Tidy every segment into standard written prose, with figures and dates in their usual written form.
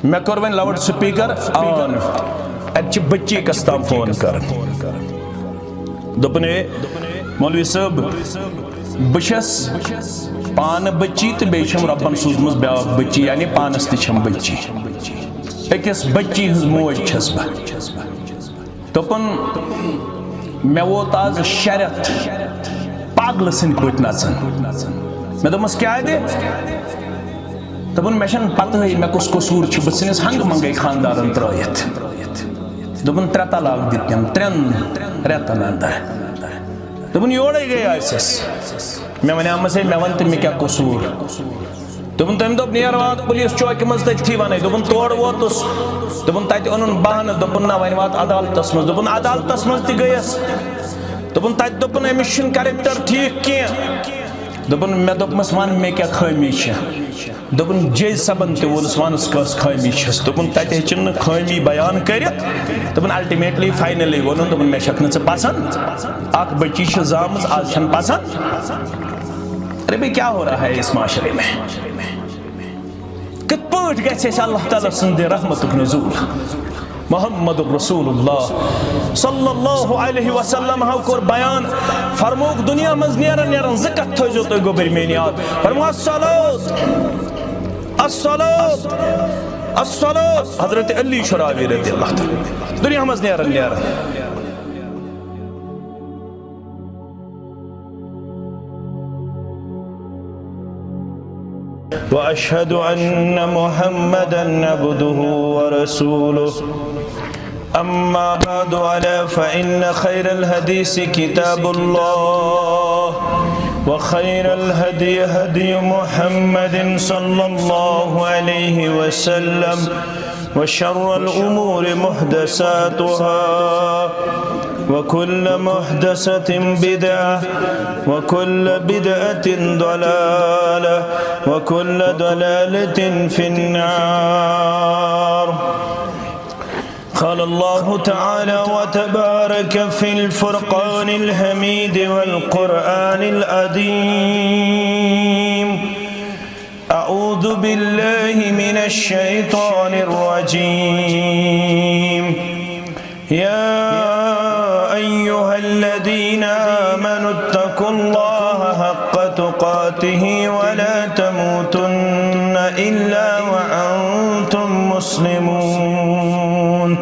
میں کر one loud speaker آن اتچ بچی کستام فون کر دپنے مولوی صاحب بشس پان بچی تو بیشم ربن سوزمز بیاق بچی یعنی پانس تچم بچی اکس بچی ہز موج چھس با دپن میں ووت آز شرط پاگل سن پوت نژن میں دپمس کیا دے دپن میں چھن پتہ میں کس قصور چھ بہ سنس ہنگ منگے خاندارن ترٲیِتھ دپن 3 طلاق دتن 3 رٮ۪تن اندر دپن یورے گٔے آسس میں ونیامس ہے میں ون تو مے کیا قصور دپن تم دپ نیر وات پولیس چوکہ مز تھی ونے دپن تور ووتس دپن تتہ اونن بہانہ دپن نہ ون وات عدالتس مز دپن عدالتس مز تہ گیس دپن تتہ دپن امس چھن کریکٹر ٹھیک کینٛہہ دپن مے دپمس ون مے کیا خٲمی چھ دپن جج صبن تہ وونس وانس کس خٲمی چھس دپن تتہ ہیٚچن نہٕ خٲمی بیان کٔرِتھ دپن الٹیمیٹلی فائنلی وونن دپن مے چھکھ نہٕ ژٕ پسند اکھ بچی چھ زامٕژ آز چھن پسند ارے بھائی کیا ہو رہا ہے اس معاشرے میں کت پٲٹھۍ گژھِ اَسہِ اللہ تعالیٰ سٕنٛدِ رحمتُک نزول محمد رسول اللہ صلی اللہ علیہ وسلم ہاو کور بیان فرموک دنیا مز نیرن نیرن زٕ کتھ تھٲیزیو تُہۍ گوبٕرۍ میٛٲنۍ یاد فرمو الصلاۃ الصلاۃ الصلاۃ حضرت علی چھُ راوی رضی اللہ تعالیٰ دنیا مز نیرن نیرن وأشهد أن محمدا عبده ورسوله أما بعد فإن خير الحديث كتاب الله وخير الهدي هدي محمد صلى الله عليه وسلم وشر الأمور محدثاتها وكل محدثة بدعة وكل بدعة ضلالة وكل ضلالة في النار قال الله تعالى وتبارك في الفرقان الحميد والقرآن العظيم أعوذ بالله من الشيطان الرجيم يا أيها الذين آمنوا اتقوا الله حق تقاته ولا تموتن إلا وأنتم مسلمون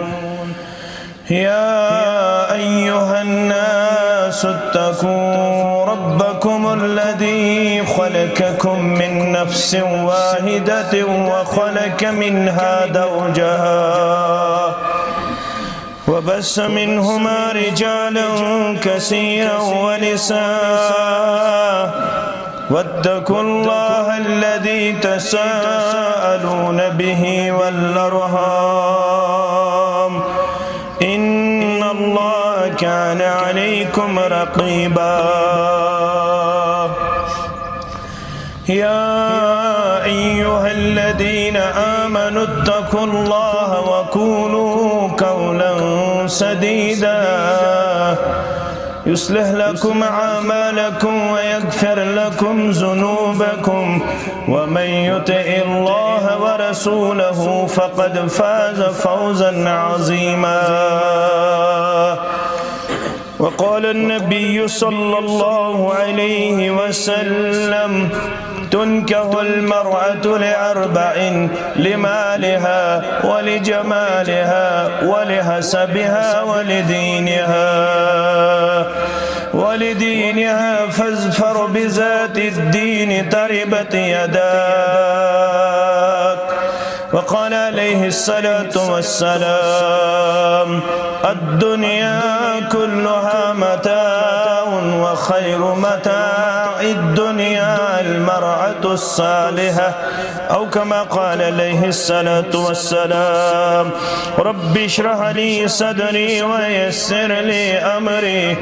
يا أيها الناس اتقوا ربكم الذي خلقكم من نفس واحدة وخلق منها زوجها وبث منهما رجالا كثيرا ونساء واتقوا الله الذي تساءلون به والأرحام إن الله كان عليكم رقيبا يا أيها الذين آمنوا اتقوا الله وقولوا قولا سديدا يصلح لكم أعمالكم ويغفر لكم ذنوبكم ومن يطع الله ورسوله فقد فاز فوزا عظيما وقال النبي صلى الله عليه وسلم تنكح المرأة لأربع لمالها ولجمالها ولحسبها ولدينها فاظفر بذات الدين تربت يداك وقال عليه الصلاة والسلام الدنيا كلها متاع وخير متاع الدنيا المرأة الصالحة أو كما قال عليه الصلاة والسلام رب اشرح لي صدري ويسر لي أمري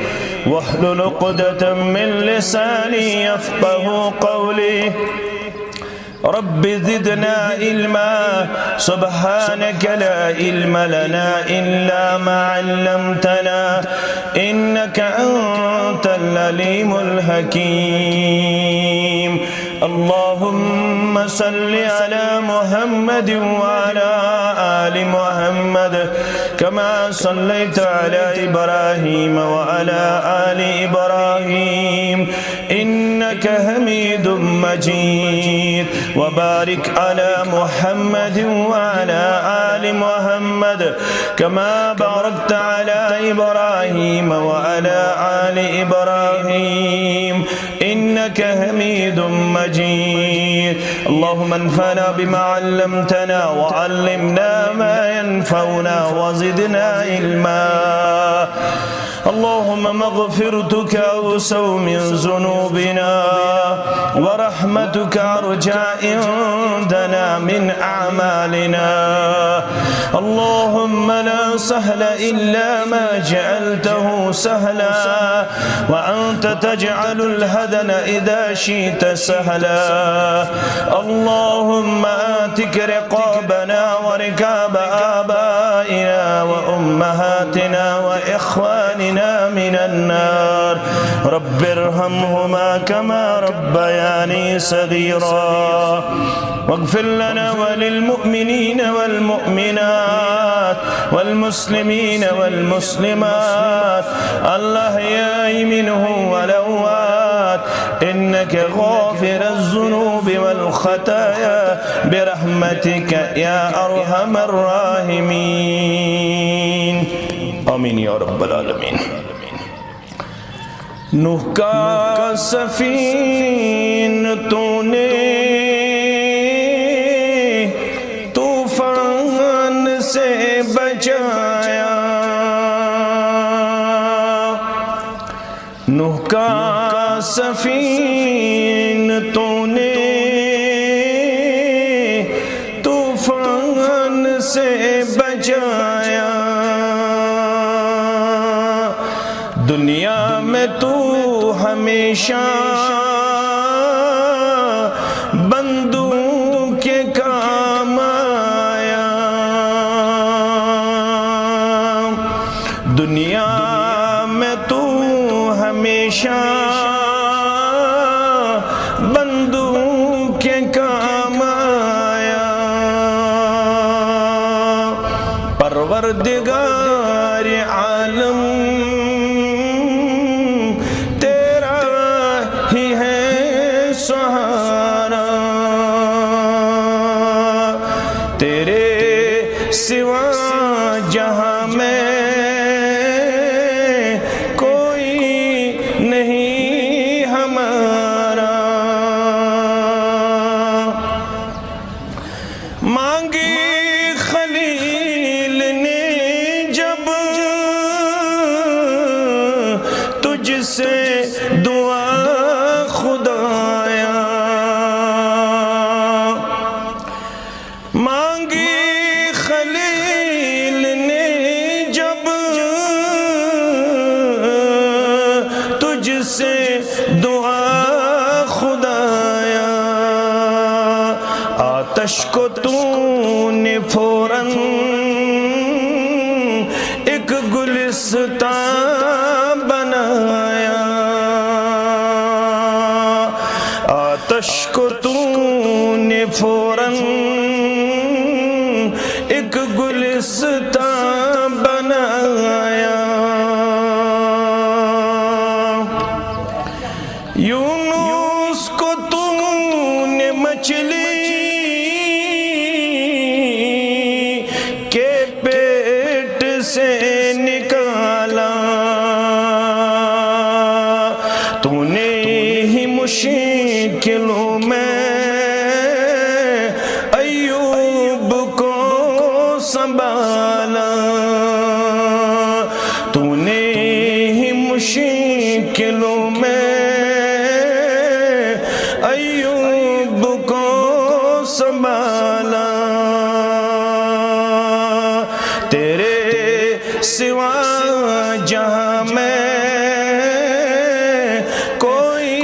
واحلل عقدة من لساني يفقهوا قولي رب زدنا علما سبحانك لا علم لنا إلا ما علمتنا إنك أنت العليم الحكيم اللهم صل على محمد وعلى آل محمد كما صليت على إبراهيم وعلى آل إبراهيم إنك حميد مجيد وبارك على محمد وعلى آل محمد كما باركت على إبراهيم وعلى آل إبراهيم إنك حميد مجيد اللهم انفعنا بما علمتنا وعلمنا ما ينفعنا وزدنا علما اللهم مغفرتك أوسع من ذنوبنا ورحمتك أرجى عندنا من أعمالنا اللهم لا سهل إلا ما جعلته سهلا وأنت تجعل الهدن إذا شئت سهلا اللهم آتك رقابنا وركاب آبائنا وأمهاتنا وإخواننا من النار رب ارحمهما كما ربياني صغيرا واغفر لنا وللمؤمنين والمؤمنات والمسلمين والمسلمات الأحياء منهم والأموات إنك غافر الذنوب والخطايا برحمتك يا أرحم الراحمين آمین یا رب العالمین نوح کا سفین تو نے طوفان سے بچایا نوح کا سفین تو نے طوفان سے بچایا دنیا میں تو ہمیشہ بندوں کے کام آیا دنیا میں تو ہمیشہ بندوں کے کام آیا پروردگار عالم سہارا تیرے سوا جہاں میں کوئی نہیں ہمارا مانگی خلیل نے جب تجھ سے دعا خدایا مانگی خلیل نے جب تجھ سے دعا خدایا آتش کو تو نے فوراً ایک گلستان بنایا آتش کو تو نے فوراً ایک گلستان بنایا یونس کو تو نے مچھلی کے پیٹ سے نکالا تو نے ہی مشکلوں میں ایوب کو سنبھالا تو نے ہی مشکلوں میں ایوب کو سنبھالا تیرے سوا جہاں میں کوئی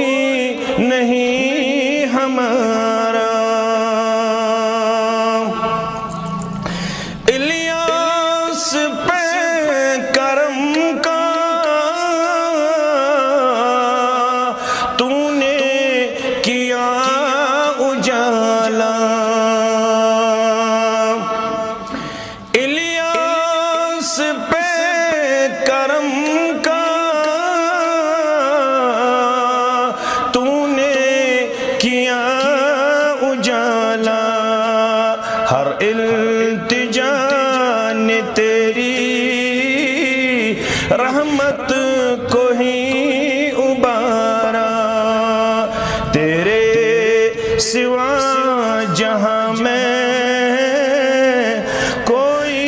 نہیں ہمارا الیاس پہ کرم کا تو نے کیا التجا نے تیری رحمت کو ہی ابارا، تیرے سوا جہاں میں کوئی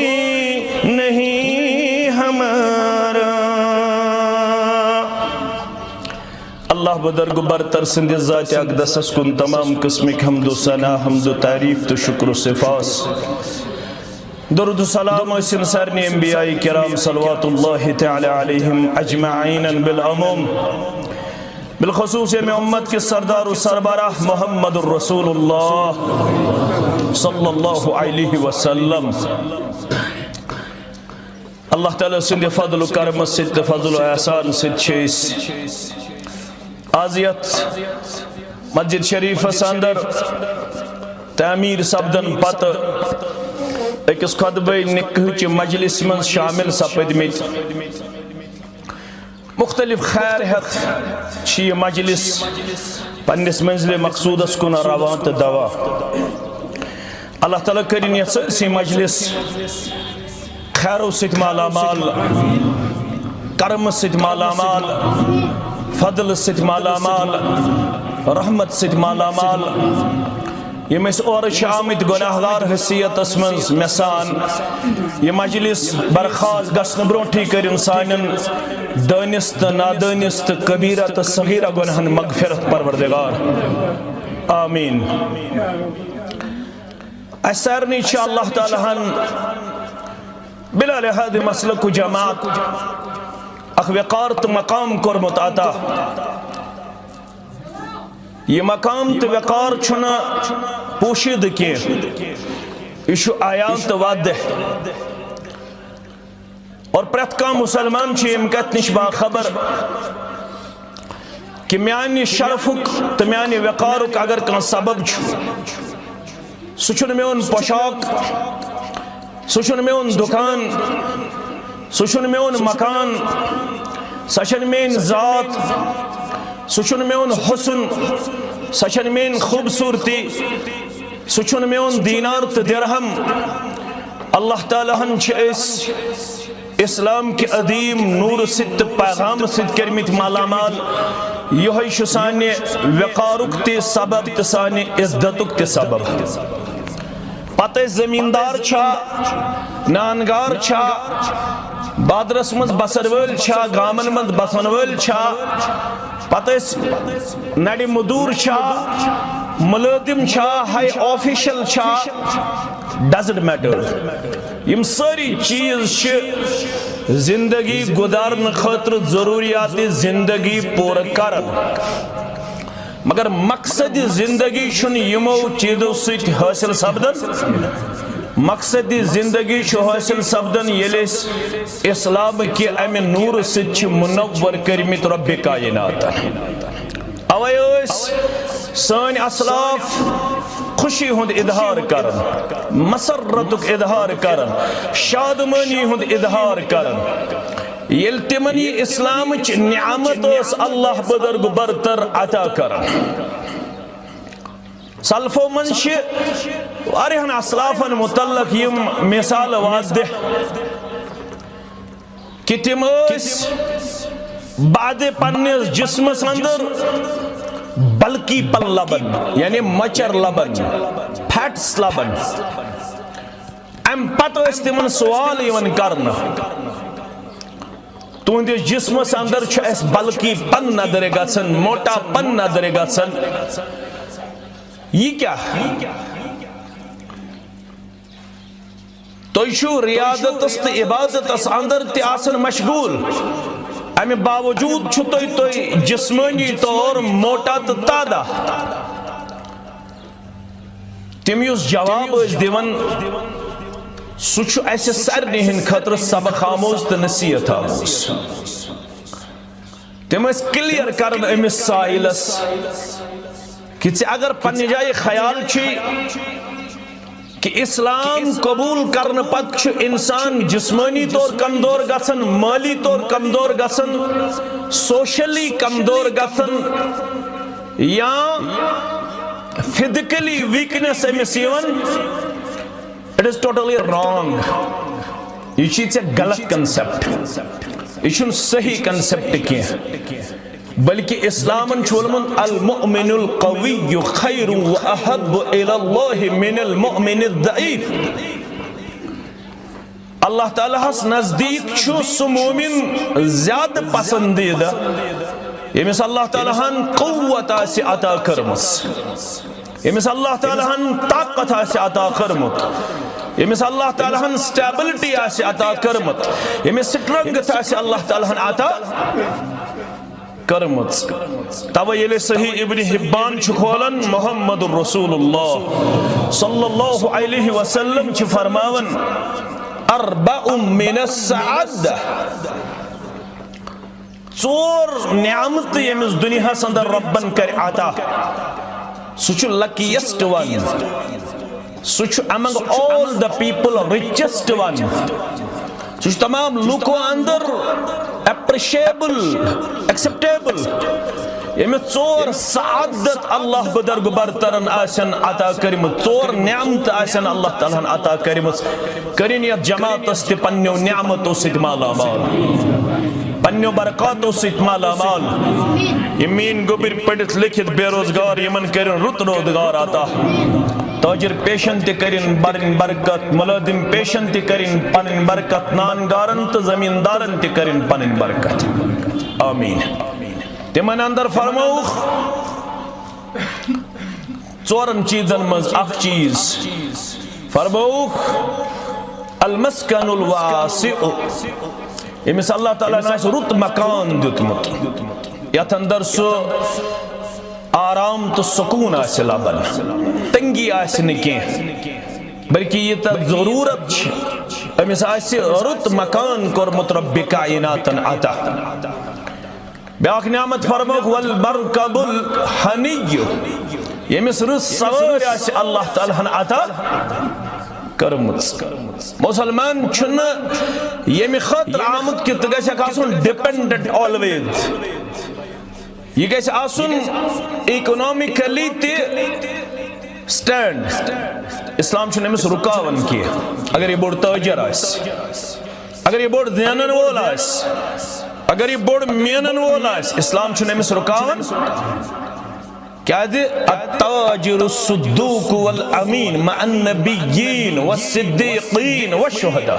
نہیں ہمارا۔ اللہ بدرگ برتر سند ذات اقدس کن تمام قسمک حمد و ثنا، حمد و تعریف تو شکر و صفاس، درود و سلام اسن سرنی انبیاء کرام صلوات اللہ تعالی علیہم اجمعین بالعموم، بالخصوص میں امت کے سردار و سربراہ محمد الرسول اللہ صلی اللہ علیہ وسلم۔ اللہ تعالیٰ سند فضل و کرم ست فضل و احسان ست چھیس آزیت مسجد شریف اندر تعمیر سپدن پتہ اکس خطبہ نکاح چہ مجلس من شامل سپدمت، مختلف خیر ہتھ یہ مجلس پنس منزل مقصودس کن روان تو دوا۔ اللہ تعالیٰ کرن یہ سرسی مجلس خیرو ست مالا مال، کرم ست مالا مال، فضل ست مالا مال، رحمت ست مالا مال۔ یہ میں اور آمت گناہگار حیثیت اسمنز مسان یہ مجلس برخاست گسن برونٹھی کرن سانن دانست نادانست کبیرت صغیرہ گناہن مغفرت پروردگار آمین۔ اسرنی چاہ اللہ تعالیٰ بلا لحاظ مسلک و جماعت اخ وقارت مقام کرمت آتا، یہ مقام تو وقار چھنا پوشید کی ایشو آیان تو واضح، اور پرت کا مسلمان چھ امکت نشبہ خبر کہ میانی شرفک تو میانی وقارک اگر کان سبب چھو سچن میں ان پوشاک، سچن میں ان دکان، سچن میں ان مکان، سچن میں ان ذات، سچن میں ان حسن، سچن میں ان خوبصورتی، سچن میں ان دینار تو درہم۔ اللہ تعالیٰ ہن اس اسلام کے عظیم نور ست پیغام ست کرمت مالا مال، یہ سانے وقارک تے سبب تسانے عزتک تے سبب۔ پتہ زمیندار چھا، نانگار چھا، بادرس مند بسر ول چھا، گامن مند بسن ول چھا، پتہ نڑی مدور چھا، ملادم چھا، ہائی آفیشل چھا، ڈزنٹ میٹر۔ یم ساری چیز چھ زندگی گزارن خاطر ضروریات زندگی پورا کرن، مگر مقصد زندگی شن یمو چیزو سیت حاصل سپدن، مقصد زندگی شو حاصل سپدن یلیس اسلام کی امن نور سیت منور کرمت رب کائنات۔ اوائیوس سان اسلاف خوشی ہند اظہار کرن، مسرتک اظہار کرن، شادمانی ہند اظہار کرن، یلتمنی اسلام چ نعمت اس اللہ بدرگ برتر عطا کرن۔ سلفو منش وارہن اسلافن متعلق یم مثال واضح کہ تم اس بعد پنس جسمس اندر بلکی پل لبن یعنی مچر لبن، فیٹس لبن، ام پتو اس تمن سوال یون کرنا تہندس جسمس اندر اس بلکی پن نظر گژھان، موٹا پن نظر گژھان، یہ کیا تُہۍ چھِو ریاضتس تو عبادتس اندر تہِ آسان مشغول، امہ باوجود چھو تُہۍ جسمانی طور موٹا تو تادہ۔ تم یُس جواب ٲسۍ دِوان سُہ چھُ اسہِ سارنٕے ہٕنٛدِ خٲطرٕ سبق آموز تہٕ نصیحت آموز۔ تم ٲسۍ کلیئر کران أمِس سائلس کہ ژےٚ اگر پننہِ جایہِ خیال چھُے کہ اسلام قبول کرنے پت چھُ انسان جسمانی طور کمزور گژھان، مالی طور کمزور گژھان، سوشلی کمزور گژھان، یا فزیکلی ویکنس أمِس یِوان، It is totally wrong. یہ چیز غلط کنسپٹ، یہ چھن صحیح کنسپٹ کی، بلکہ اسلامن چھولمن المؤمن القوی خیر واحب الى اللہ من المؤمن الضعیف. اللہ تعالیٰ ہس نزدیک چھو سو مومن زیادہ پسندیدہ یمس اللہ تعالیٰ ہن قوت آسی عطا کرمس، یمس اللہ تعالیٰ ہن طاقت آسی عطا کرمت، یمس اللہ تعالیٰ ہن سٹیبلٹی آسی عطا کرمت، یمس سٹرنگت آسی اللہ تعالیٰ ہن عطا کرمت. تو یہ صحیح ابن حبان چھکولن محمد رسول اللہ صلی اللہ علیہ وسلم چھ فرماون اربع من السعادہ، ژور نعمت یمس دنیا اندر ربن کر عطا، سہ لکیسٹ ون، سہ among all the people richest one، سہ تمام لوکو اندر appreciable acceptable، یمس ژور سعادت اللہ بدرگ برترن آسن عطا کرمت، ژور نعمت آسن اللہ تعالیٰ عطا کرمت. کرن یت جماعتس تہ پنیو نعمتو سۭتۍ مالا مال، پنیو برکاتو سۭتۍ مالا مال. یم مین گوبر پڑھت لکھت بے روزگار یمن کرن رت روزگار عطا، تاجر پیشن تہ کرن برن برکت، ملازم پیشن تہ کرن پنن برکت، نانگارن تہ زمیندارن تہ کرن پنن برکت. آمین. تمن اندر فرموخ ژورن چیزن مز اخ چیز فرموخ المسکن الواسع، یمس اللہ تعالیٰ نے رت مکان دیتمت، یت اندر سو آرام تو سکون آس لبن، تنگی آس نکین، بلکہ یہ تا ضرورت امس آس رت مکان کورمت رب کائناتن عطا. بیاکھ نعمت فرموک والمرکب الحنی، یمس رس سوار آس اللہ تعالیٰ عطا کرمت. مسلمان چھن یمی خطر آمد کی تگیسے آسن ڈیپنڈنٹ آلویز، یہ گیسے آسن اکنومیکلی تی سٹینڈ. اسلام چھن امس رکاون کی، اگر یہ بوڑ تاجر آس، اگر یہ بوڑ دینن وول آس، اگر یہ بوڑ مینن وول آس، اسلام چھن امس رکاون کیا دے التاجر الصدوق والامین مع النبیین والصدیقین والشہداء.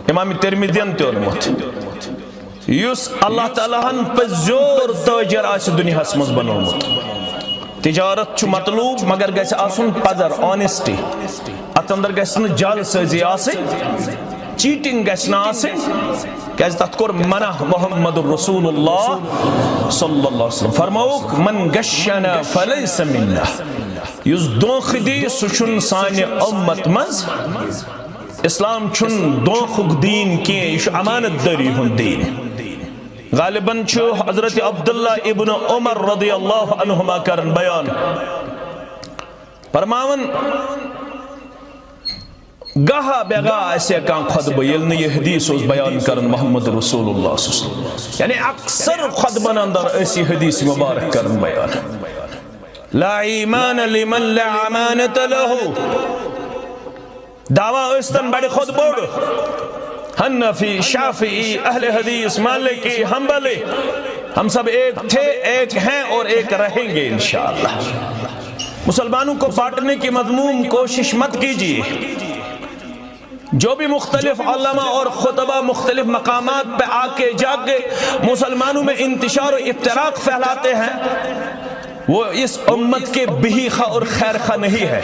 امام ترمذی'n تے اورمت یس اللہ تعالیٰ ہن پزور تاجر آس دنیا مز بنومت. تجارت چھ مطلوب مگر گیس آسن پزر آنیسٹی، ات اندر گیس نا جال سازی آسن، چیٹنگ گیس نا آسن، کیس تات کور منع محمد رسول اللہ صلی اللہ علیہ وسلم. فرموک من گشنا فلیس منا، یس دونخ دی سچن سانی امت مز. اسلام چھن دونخ دین کی، یہ امانت داری ہن دین. غالباً چھو حضرت عبداللہ ابن عمر رضی اللہ عنہما کرن بیان فرماون گاہا بیگا ایسے کان خطبہ یلنی یہ حدیث اس بیان کرن محمد رسول اللہ صلی اللہ علیہ وسلم، یعنی اکثر خطبہ اندر ایسی حدیث مبارک کرن بیان. لا ایمان لمن لا امانت لہو، دعویٰ استن بڑی خطبہ حنفی شافعی اہل حدیث مالکی حنبلی، ہم سب ایک تھے، ایک ہیں اور ایک رہیں گے انشاءاللہ. مسلمانوں کو بانٹنے کی مذموم کوشش مت کیجیے. جو بھی مختلف علماء اور خطبہ مختلف مقامات پہ آکے جا کے مسلمانوں میں انتشار و افتراق پھیلاتے ہیں، وہ اس امت کے بہی خواہ اور خیر خواہ نہیں ہے.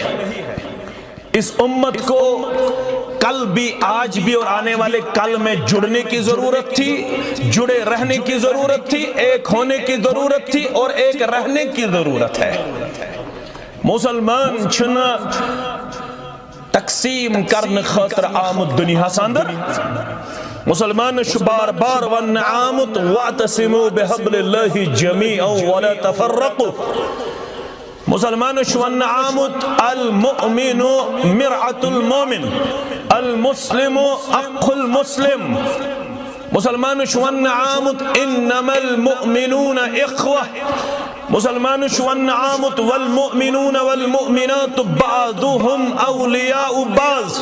اس امت کو کل بھی آج بھی اور آنے والے کل میں جڑنے کی ضرورت تھی، جڑے رہنے کی ضرورت تھی، ایک ہونے کی ضرورت تھی اور ایک رہنے کی ضرورت ہے. مسلمان چھنا تقسیم کرن خاطر آمد دنیا ساندر. مسلمان بار بار وَنَعَامُتْ وَاعْتَصِمُوا بِحَبْلِ اللَّهِ جَمِيعًا وَلَا تَفَرَّقُوا. مسلمان شوان عامت المؤمن مرعت المؤمن المسلم اخ المسلم. مسلمان شوان عامت انما المؤمنون اخوة مسلمان والنعامت والمؤمنون والمؤمنات بعضهم اولیاء بعض.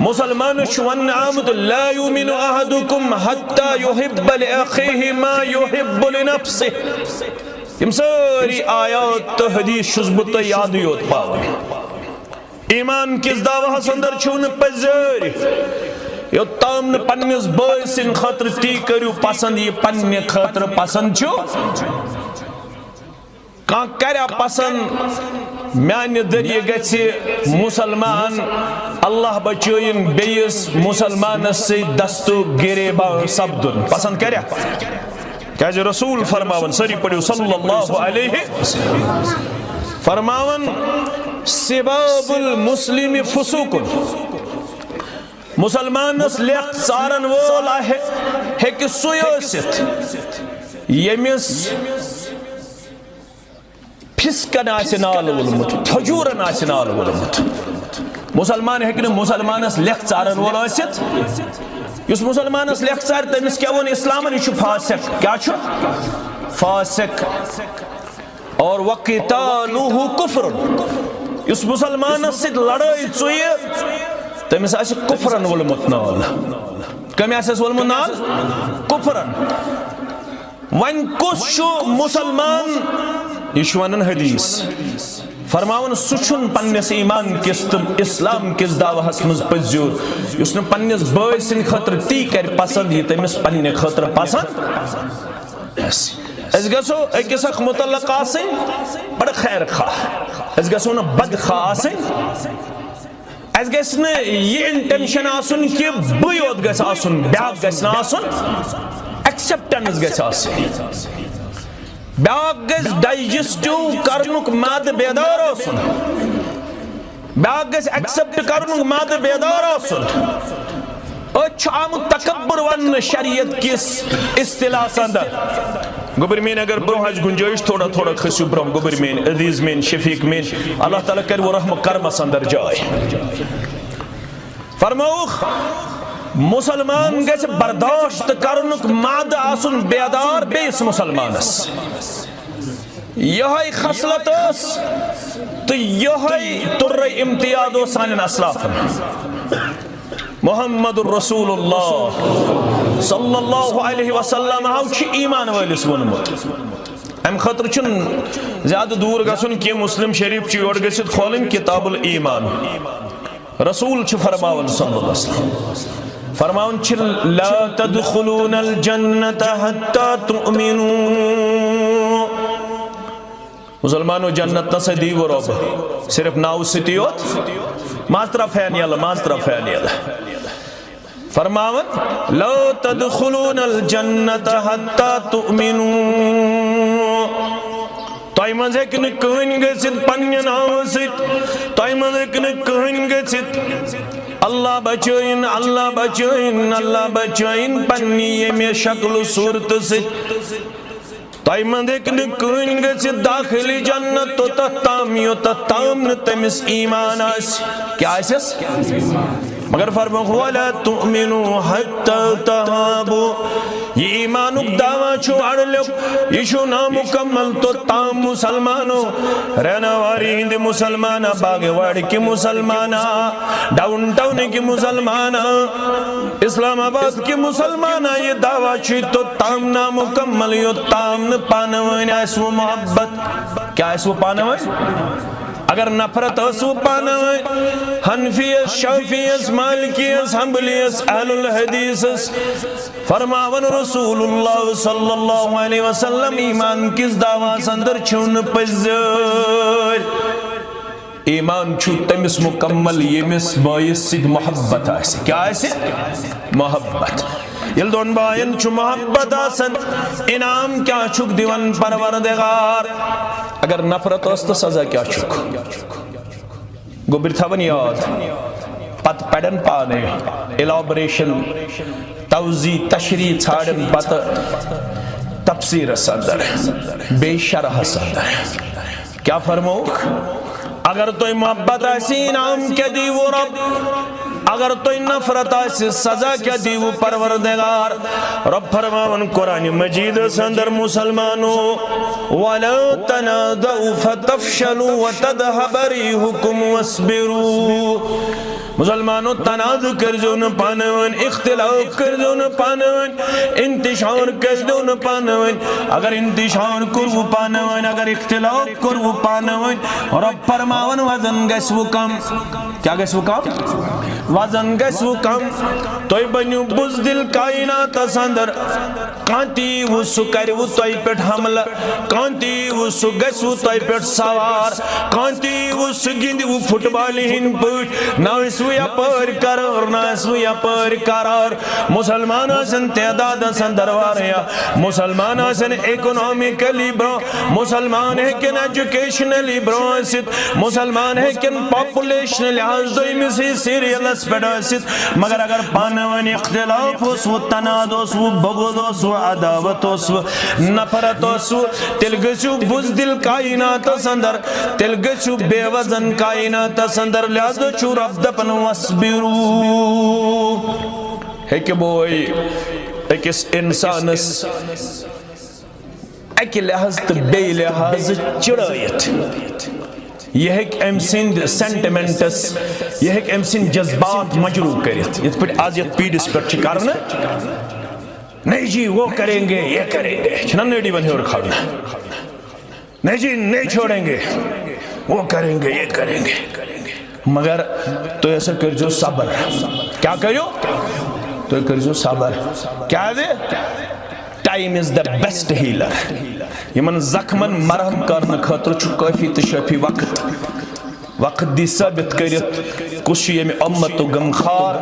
مسلمان والنعامت لا يؤمن احدكم حتى يحب لاخيه ما يحب لنفسه. یم ساری آیات تو حدیث چھس بہ تو یاد یوت پاون. ایمان کس دعویٰ اندر چھو نہ پزر یوتام نہ پننس بٲے سٕنٛدِ خٲطرٕ تی کٔرِو پسند یہ پننہِ خٲطرٕ پسند چھو. کانٛہہ کریا پسند میانہِ ذریعہ گژھِ مسلمان اللہ بچٲیِن بیٚیِس مسلمانس سۭتۍ دستو گریبان سپدُن. پسند کریا کیازِ رسول فرماون سٲری پٔرِو صلی اللہ علیہ وسلم فرماون سباب المسلم فسوق. مسلمانس لیکھ ژارن وول ہیٚکہِ سُے ٲسِتھ ییٚمِس پھسکن آسہِ نال وولمُت پھجوٗرن آسہِ نال وولمُت. مسلمان ہیٚکہِ نہٕ مسلمانس لیکھ ژارن وول ٲسِتھ. یُس مسلمانس لیکھ ژارِ تٔمِس کیٛاہ ووٚن اسلامن یہِ چھُ فاسق. کیٛاہ چھُ فاسق اور وقتالُہ کُفر. یُس مسلمانس سۭتۍ لڑٲے ژُیہِ تٔمِس آسہِ کُفرن وولمُت نال. کٔمۍ آسٮ۪س وولمُت نال؟ کُفرن. وۄنۍ کُس چھُ مسلمان؟ یہ چھُ ونان حدیث فرماون سُہ چھُنہٕ پننس ایمان کس تہٕ اسلام کس دعوہس منٛز پٔزیور یُس نہٕ پننس بٲے سٕنٛدِ خٲطرٕ تی کرِ پسند یہِ تٔمِس پننہِ خٲطرٕ پسند آسہِ. أسۍ گژھو أکِس اکھ متعلق آسٕنۍ بڑٕ خیر خواہ. أسۍ گژھو نہٕ بدخواہ آسٕنۍ. اَسہِ گژھِ نہٕ یہِ انٹینشن آسُن کہِ بٕے یوت گژھِ آسُن بیٛاکھ گژھِ نہٕ آسُن. ایکسپٹنس گژھِ آسٕنۍ. بیٛاکھ گژھِ ڈایجسٹو کرنُک مادٕ بیدار آسُن. بیٛاکھ گژھِ ایکسپٹ کرنُک مادٕ بیدار آسُن. أتۍ چھُ آمُت تکبر وننہٕ شریعت کِس اصطلاحس اندر. گوٚبُر میٲنۍ اگر برونٛہہ آسہِ گُنجٲیش تھوڑا تھوڑا کھٔسِو برونٛہہ. گوٚبُر میٲنۍ عزیز میٲنۍ شفیق میٲنۍ اللہ تعالیٰ کرِ وہ رحم کرمس اندر جاے. فرموُکھ مسلمان گژھِ برداشت کرنُک مادٕ آسُن بیدار بیٚیِس مسلمانس. یِہوٚے خصلت ٲس تہٕ یِہوٚے تُرے امتیاز اوس سانٮ۪ن اسلافن. محمد الرسول اللہ صلی اللہ علیہ وسلم چھُ ایمان وٲلِس ووٚنمُت. امہِ خٲطرٕ چھُنہٕ زیادٕ دوٗر گژھُن کینٛہہ. مسلم شریف چھُ یورٕ گٔژھِتھ کھولٕنۍ کتاب الایمان. رسول چھُ فرماوان صلی اللہ علیہ وسلم فرماون چھِ لا تدخلون الجنة حتى تؤمنوا. مسلمانو جنت نسا دیو رب صرف ناو ستی یوت. مازترا فین یل مازترا فین یل. فرماون لا تدخلون الجنة حتى تؤمنوا. تۄہہِ منٛز ہیٚکہِ نہٕ کٕہٕنۍ گٔژھِتھ پننہِ ناوٕ سۭتۍ. تۄہہِ منٛز ہیٚکہِ نہٕ کٕہٕنۍ گٔژھِتھ. اللہ بچٲیِن اللہ بچٲیِن اللہ بچٲیِن پننہِ ییٚمہِ شکلہٕ صوٗرتہٕ سۭتۍ. تۄہہِ منٛز ہیٚکہِ نہٕ کٕہٕنۍ گٔژھِتھ داخلہِ جنت توٚتتھ تام یوٚتتھ تام نہٕ تٔمِس ایمان آسہِ. کیٛاہ آسٮ۪س؟ مگر فرمووُکھ وَلَا تُؤْمِنُوا حَتَّى تَحَابُوا. یہ ایمانُک دعویٰ چھُ اڑلیُک. یہ چھُ نامُکمل توٚتام مُسلمانو ریناواری ہِنٛدِ مُسلمانا باغے واڑٕکہِ مُسلمانا ڈاوُن ٹاونٕکہِ مُسلمانا اسلام آبادکہِ مُسلمانا. یہ دعویٰ چھُ توٚتام نامُکمل یوٚتام نہٕ پانہٕ ؤنۍ آسہِ وۄنۍ محبت. کیٛاہ آسہِ وۄنۍ پانہٕ ؤنۍ؟ اگر نفرت ٲسوٕ پانہٕ ؤنۍ حنفیس شافیس مالکیس حنبلیس اہل الحدیثس فرماون رسول اللہ صلی اللہ علیہ وسلم ایمان کس دعواس اندر چھُ نہٕ پٔزۍ. ایمان چھُ تٔمِس مکمل ییٚمِس بٲیِس سۭتۍ محبت آسہِ. کیٛاہ آسہِ؟ محبت. ییٚلہِ دۄن بایَن چھُ محبت آسان انعام کیٛاہ چھُکھ دِوان پروردگار. اگر نفرت ٲس تہٕ سزا کیٛاہ چھُکھ؟ گوٚبٕرۍ تھاوان یاد. پتہٕ پرن پانے الیبریشن توضیح تشریح ژھانڈن پتہٕ تفسیرس اندر بیٚیہِ شرحس اندر. کیٛاہ فرمووُکھ؟ اگر تۄہہِ محبت آسہِ انعام کیٛاہ دیٖوٕ رۄب؟ اگر تو نفرت آسی سزا کیا دیو پروردگار رب فرماون قرآن مجید سندر مسلمانو وَلَا تَنَادَوْا فَتَفْشَلُوا وَتَدْهَبَ رِيحُكُمْ وَاصْبِرُوا مسلمانوں تناد کرزو نہ پانون اختلاف کرزو نہ پانون انتشار کرزو نہ پانون اگر انتشار کرو پانون اگر اختلاف کرو پانون رب فرماون وزن گسو کم کیا گسو کم وزن گسو کم توی بنیو بزدل کائنات سندر کانتی وہ سکر وہ توی پیٹ حملہ کانتی وہ سگسو توی پیٹ سوار کانتی وہ سگند وہ فٹبالی ہن پیٹ ناویس یا پر قرار ناسو یا پر قرار مسلمان آسن تعداد سندر واریا مسلمان آسن اکنامیکلی برو مسلمان ہے کن ایجوکیشنلی برو آسد مسلمان ہے کن پاپولیشن لحاظ دوئی مسی سیریل اسپیڈ آسد مگر اگر پانوان اختلاف اسو تناد اسو بغض اسو عداوت اسو نفرت اسو تلگسو بزدل کائنات سندر تلگسو بے وزن کائنات سندر لحاظ چو رب دپن وَاسْبِرُوا ہے کہ بوئی ایک اس انسانس ایک لحاظ تو بے لحاظ چڑھائیت یہ ایک امسند سینٹیمنٹس یہ ایک امسند جذبات مجروح کریت یہ پر آزیت پیڈس پر چکارنا نہیں جی وہ کریں گے یہ کریں گے چھنا نیڈی بنی اور کھانا نہیں جی نہیں چھوڑیں گے وہ کریں گے یہ کریں گے مگر تو ایسا کرجو صبر کیا کریو تو کرجو صبر کیا دے time is the best healer یمن زخمن مرہم کرنے خاطر چھو کافی تشافی وقت دی ثابت کرت کچھ یمی امتو غمخار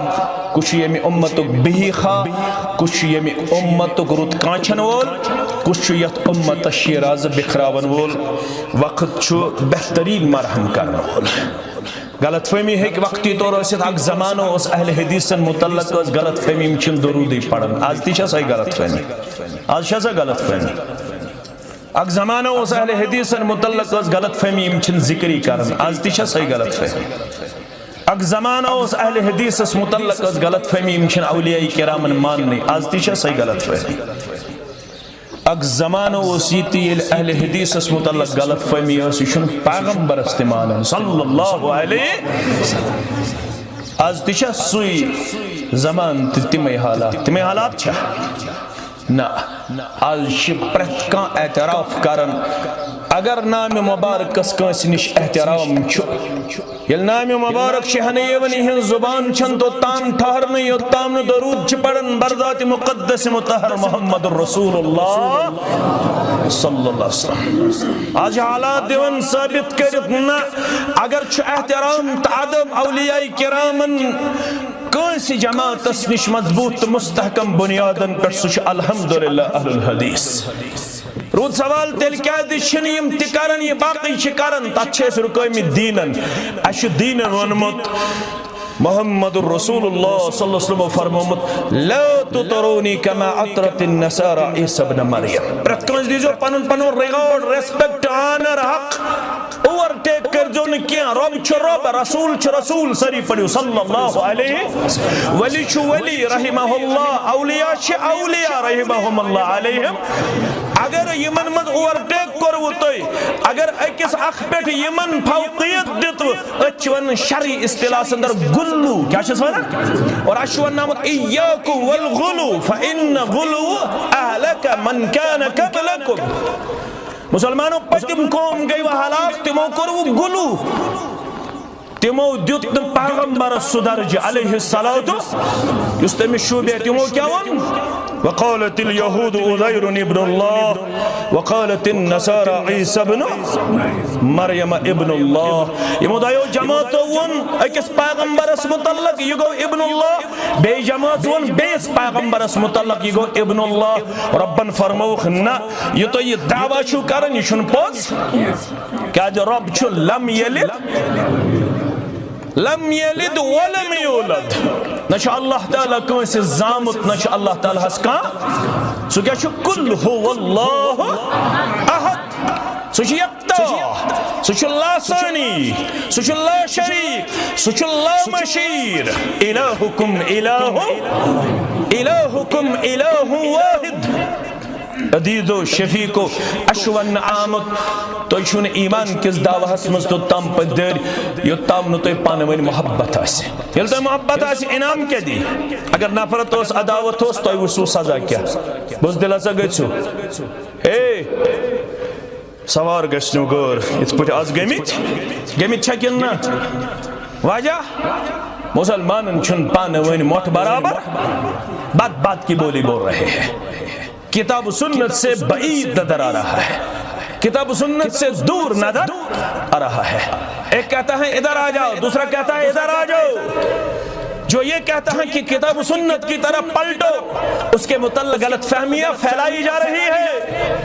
کچھ یمی امتو بہی خواہ کچھ یمی امتو گروت کانچن وول کچھ یت امت شیراز بکھراون وول وقت چھو بہترین مرہم کرنے وول غلط فہمی ہے کہ وقتی طور اسے اک زمانہ اس اہل حدیثن متعلق اس غلط فہمی مچن درودی پڑھن آج تیشہ سای غلط فہمی آج شاہ سا غلط فہمی اک زمانہ اس اہل حدیثن متعلق اس غلط فہمی مچن ذکری کرن آج تیشہ سای غلط فہمی اک زمانہ اس اہل حدیث اس متعلق اس غلط فہمی مچن اولیاء کرامن ماننی آج تیشہ سای غلط فہمی اک زمانہ وسیتی اہل حدیث اس متعلق غلط فہمی اسی شن پیغمبر استعمال صلی اللہ علیہ وسلم آج تیشہ سوئی زمان تمہیں حالات چھا نا آج شپرت کان اعتراف کرن اگر نام مبارک اس کانس نش احترام چھو یل نام مبارک شہنے ونی ہن زبان چھن تو تام ٹھہرنے یو تام درود چھ پڑھن بردات مقدس مطہر محمد الرسول اللہ صلی اللہ علیہ وسلم آج حالات دیون ثابت کرتنا اگر چھ احترام تعدب اولیاء کرامن کونسی جماعت اس نش مضبوط مستحکم بنیادن پر سوچ الحمدللہ اہل الحدیث رود سوال تیل کیا دشنیم تکارن یہ باقی شکارن تاچھے سے رکوئی دینن اشو دینن ونمت محمد الرسول اللہ صلی اللہ علیہ وسلم فرمومت لا تطرونی کما عطرت النسار عیسی ابن مریم پرتکنز دیجو پنن ریگارڈ ریسپیکٹ آنر حق اوورٹیک کر جو نے کیا رب چھ رب رسول چھ رسول سری پڑھو صلی اللہ علیہ ولی چھ ولی رحمہ اللہ اولیاء چھ اولیاء رحمہ اللہ علیہم اگر یمن مد اوورٹیک کرو توی اگر اکس اخ پیٹ یمن فوقیت دیتو اچھون شرعی اصطلاح سندر گلو کیا چھس وانا اور اشوان نامت ایاکو والغلو فإن غلو اہلک من کان قبلکم مسلمانوں پتم قوم گئی و حلاق تمو کرو گلو تمو دیتن پیغمبر صدرج علیہ الصلاة یستمی شوبیہ تمو کیا ون وقالت اليهود عزير ابن الله وقالت النصارى عيسى ابن مريم ابن الله یہ مدعیو جماعت ون اکس پیغمبر اس متعلق یہ گو ابن اللہ بے جماعت ون بیس پیغمبر اس متعلق یہ گو ابن اللہ ربن فرموخ نا یہ تو یہ دعویٰ چھو کرن یہ شن پوز کیا جو رب چھو لم یلد ولم یولد نشاء اللہ تعالیٰ کنسی زامت نشاء اللہ تعالیٰ ہسکا سو کیا چھو کل ہو اللہ احد سو چھو یک یکتا سچ لا ثانی سچ لا شریک سچ لا مشیر الہکم الہکم الہ واحد عدید و شفیق و اشون آمد تو چھونے ایمان کس دعوہس مز تو تم پدر یوتام نو تو پانوین محبت آسی یل تو محبت آسی انعام کیا دی اگر نفرت ہوس عداوت ہوس تو وسو سزا کیا بس دل سا گچو اے سوار گشنو گور ات پٹ آز گمیت چھکن نا واجہ مسلمان چھن پانوین موت برابر بات کی بولی بول رہے ہیں کتاب و سنت سے بعید نظر آ رہا ہے کتاب و سنت سے دور نظر آ رہا ہے ایک کہتا ہے ادھر آ جاؤ دوسرا کہتا ہے ادھر آ جاؤ جو یہ کہتا ہے کہ کتاب و سنت کی طرف پلٹو اس کے متعلق غلط فہمیاں پھیلائی جا رہی ہے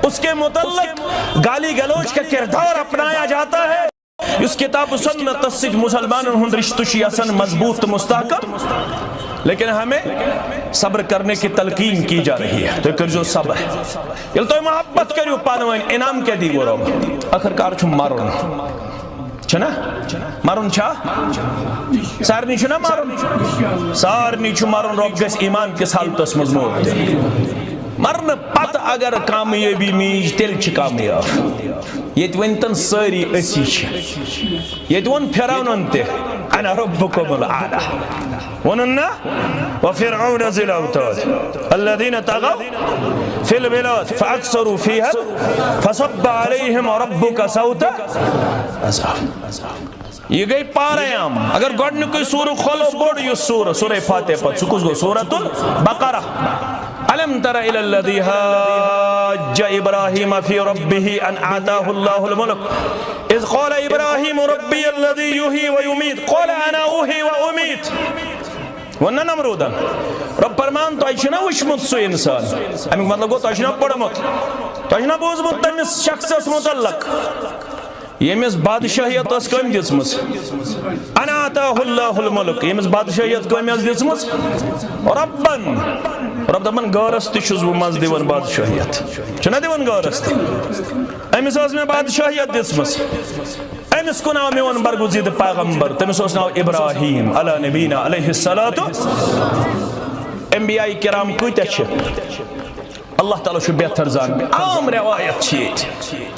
اس کے متعلق گالی گلوچ کا کردار اپنایا جاتا ہے اس کتاب و سنت سج مسلمانوں ہند رشتشی اصن مضبوط مستحکم لیکن ہمیں صبر کرنے کی تلقین کی جا رہی ہے تو کر جو صبر یل تو محبت کریو پانوین انعام کیا دی گو رو آخر کار چھو مارون چھنا مارون چھا سارنی چھنا مارون سارنی چھو مارون روب گس ایمان کس حالت اس مضمون مرن پت اگر کامیابی میج تیل چھ کامیاب یہ ونتن ساری اسی چھ یہ ون پھراونن تے انا ربکم العالی وننا وفرعون ذی الاوتاد الذين طغوا في البلاد فاكثروا فيها فصب عليهم ربك صوت عذاب یہ گئی پارایام اگر گوڑنے کوئی سورہ کھولو بوڑ یہ سورہ فاتح پر سکوز گو سورۃ البقرہ ألم تر إلى الذي حاج إبراهيم في ربه أن آتاه الله الملك إذ قال إبراهيم ربي الذي يحيي ويميت قال أنا أحيي وأميت ونن نمرودا رب فرمان تو ایشنا وشمت سو انسان امیک مطلب گو تو ایشنا پڑمت تو ایشنا بوزمت تمیس شخص اس متعلق یمیس بادشاہیت اس کم دیسمس انا آتاہ اللہ الملک یمیس بادشاہیت کم دیسمس ربن رب دبن گارست چھز وہ مز دیون بادشاہیت چھنا دیون گارست امیس اس میں بادشاہیت دیسمس امیس کو ناو میون برگزید پیغمبر تمیس اس ناو ابراہیم علی نبینا علیہ السلام انبیاء کرام کوئی چھے اللہ تعالیٰ شو بہتر زان عام روایت چیت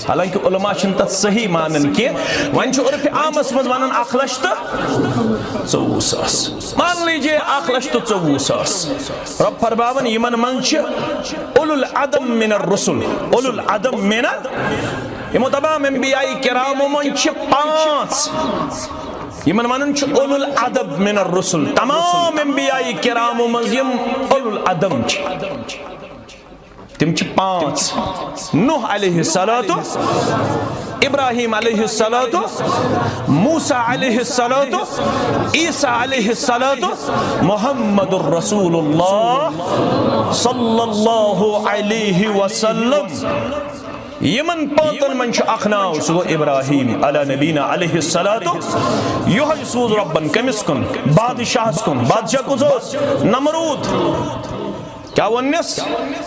حالانکہ علماء چھنتا صحیح مانن کی وان چھو عرف عام اسمز مانن اخلشت 24,000 مان لیجئے اخلشت 24,000 رب فرماون یمن من چھ اولو العدم من الرسل اولو العدم من یہ تمام انبیاء کرام من چھ 5 یمن منن چھ اولو العدم من الرسل تمام انبیاء کرام من یم اولو العدم چھ تم چھ 5 نوح علیہ السلام ابراہیم علیہ السلام موسیٰ علیہ السلام عیسیٰ علیہ السلام محمد الرسول اللہ صلی اللہ علیہ وسلم یمن پانتن من چھ اخناو سو ابراہیم علی نبینا علیہ السلام یوہ سوز ربن کمس کن بادشاہ کن بادشاہ کو سوز نمرود کیا ونس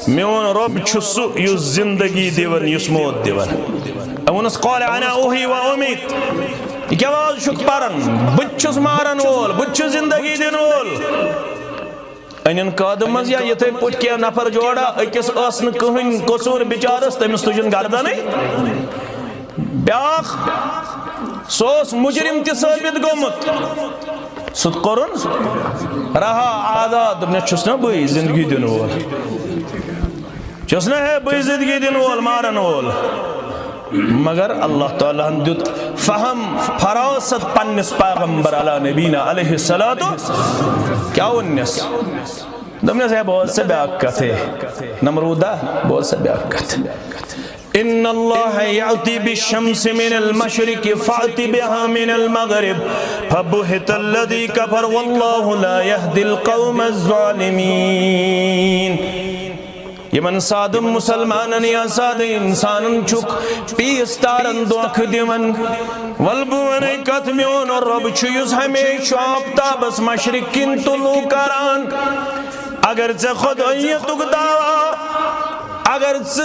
میون رب چھسو یس زندگی دیون یس موت دیون اونس قال انا اوہی و امید یہ کیا واضح شک پارن بچس مارن وول بچس زندگی دین وول انین قادم مز یا یہ پوٹ کیا نفر جوڑا اکس اسن کہن قصور بچارس تمس تجن گردہ نہیں بیاخ سوس مجرم تی ثابت گومت سود قرن رہا آداد اپنے چھسنا بھئی زندگی دن وول چھسنا ہے بھئی زندگی دن وول مارن وول مگر اللہ تعالیٰ دیت فہم فراست پنس پیغمبر علی نبینا علیہ السلام کیا ونس دمنے سے بہت سے بیاکت ہے نمرودہ بہت سے بیاکت ان اللہ یعطی بالشمس من المشرق فاعتی بها من المغرب فبہت الذی کفر واللہ لا یهدی القوم الظالمین یہ من سادم مسلمانن یا ساد انسانن چک پیستارن دوک دیمن والبون کتمیون رب چیز ہمیشہ آفتابس مشرق کن طلوع کران اگر سے خود ایتک دعویٰ اگر سے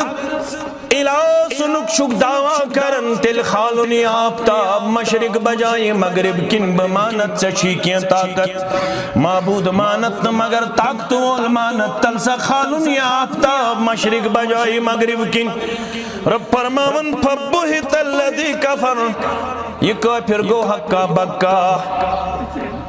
الہ سنک شک دعویٰ کرن تل خالنی آفتاب مشرق بجائے مغرب کن بمانت چچی کیا طاقت معبود مانت مگر طاقت وال مانت تلسا خالنی آفتاب مشرق بجائے مغرب کن رب فرماون فبہت الذی کفر یہ کافر گو حقا بکا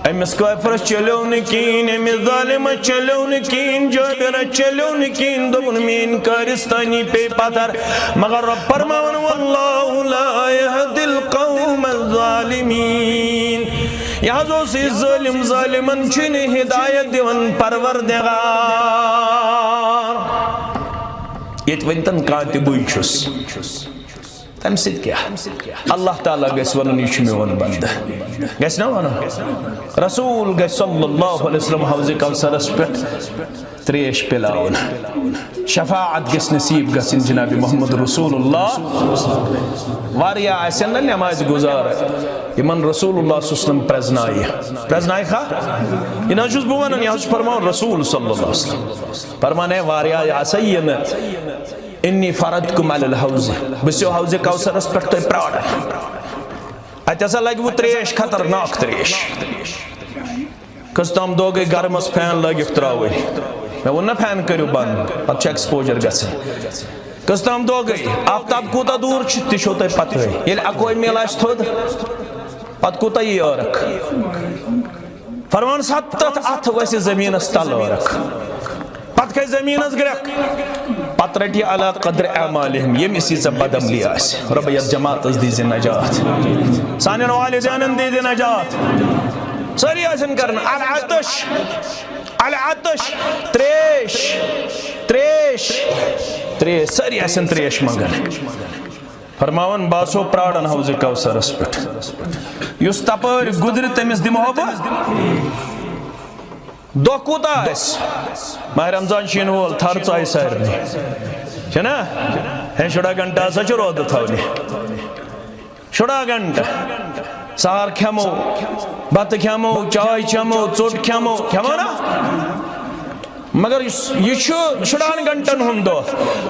امس کافر چلو نکین امس ظالم چلو نکین جابر چلو نکین دون مین کارستانی پہ پتر مگر رب فرماون واللہ لا یہد القوم الظالمین یہاں جو سی ظالمن چن ہدایت دیون پروردگار یہ ونتن کاتبوی چھس تم سید کیا اللہ تعالیٰ گیس ونن یہ میون بند گیس نا ونن رسول گیس صلی اللہ علیہ وسلم حوض کوثرس پہ تریش پلاون شفاعت گیس نصیب گسن جناب محمد رسول اللہ واریا ایسے نا نماز گزار یمن رسول اللہ صلی اللہ علیہ وسلم پرزنائی خواہ یہ نجوز بوانن یہ حضر فرمان رسول صلی اللہ علیہ وسلم فرمانے واریا ایسے انی فردکم علی الحوض بسیو حوض کوثرس پر تو پراڑا ایسا لگی وہ تریش خطرناک تریش کستام دو گئی گرمس پھین لگی افتراوی میں وہ نہ پھین کریو بند پت چھ ایکسپوجر گسن کستام دو گئی آفتاب کوتا دور چھتی شوتا پتہ ہے یہ اکوئی میلاش تھود پت کوتا یہ اورک فرمان ستت ات ویسے زمین استال اورک پت کہ زمین از گرک پت رٹی علا قدر اعمالہم یہ مسی سے بدم لیا اس ربیت جماعت از دیزی نجات سانین والدین دیزی نجات سری ایسن کرنا العطش تریش سری ایسن تریش مگن فرماون باسو پراڑن حوض کوثرس پٹ یس تپر گدر تمس دمو با دو کوتا اس ماہ رمضان شین وول تھر چائی سارنی چھنا ہے شڑا گھنٹا سچ رود تھونی شڑا گھنٹا سار کھمو بات کھمو چائے چمو ژوٹ کھمو نا مگر یہ شڑان گھنٹن ہندو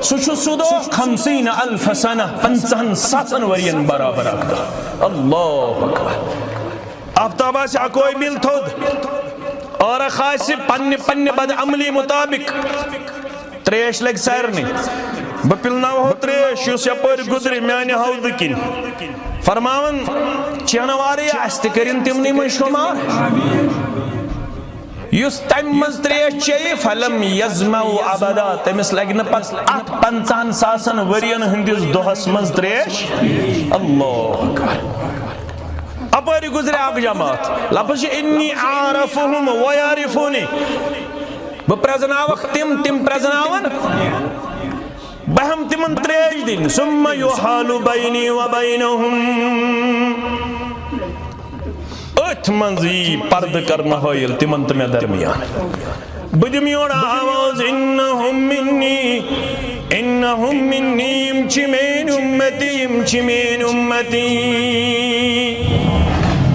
سوچو سودو 50,000 سنہ 50 ورین برابر اکتا اللہ اکبر آفتابہ سے کوئی مل تھود اور خاصی پنی بد عملی مطابق تریش لگ سارنی بپلنا ہو تریش یس یپر گزری میانی حوض کن فرماون چینواری استکرین تمنی من شمار یس تم مز تریش چی فلم یزمو ابدا تمس لگن پس 50,000 ورین ہندیز دوہس مز تریش اللہ اکبر اپاری گزرے آگ جماعت لفظ انی عارفهم ویارفونی بپرزناوک تم پرزناون بہم تمن تریج دن ثم یحال بینی و بینہم ات منزی پرد کرنا ہوئیل تمن تمہیں درمیان بدمیون آواز انہم منی امچی مین امتی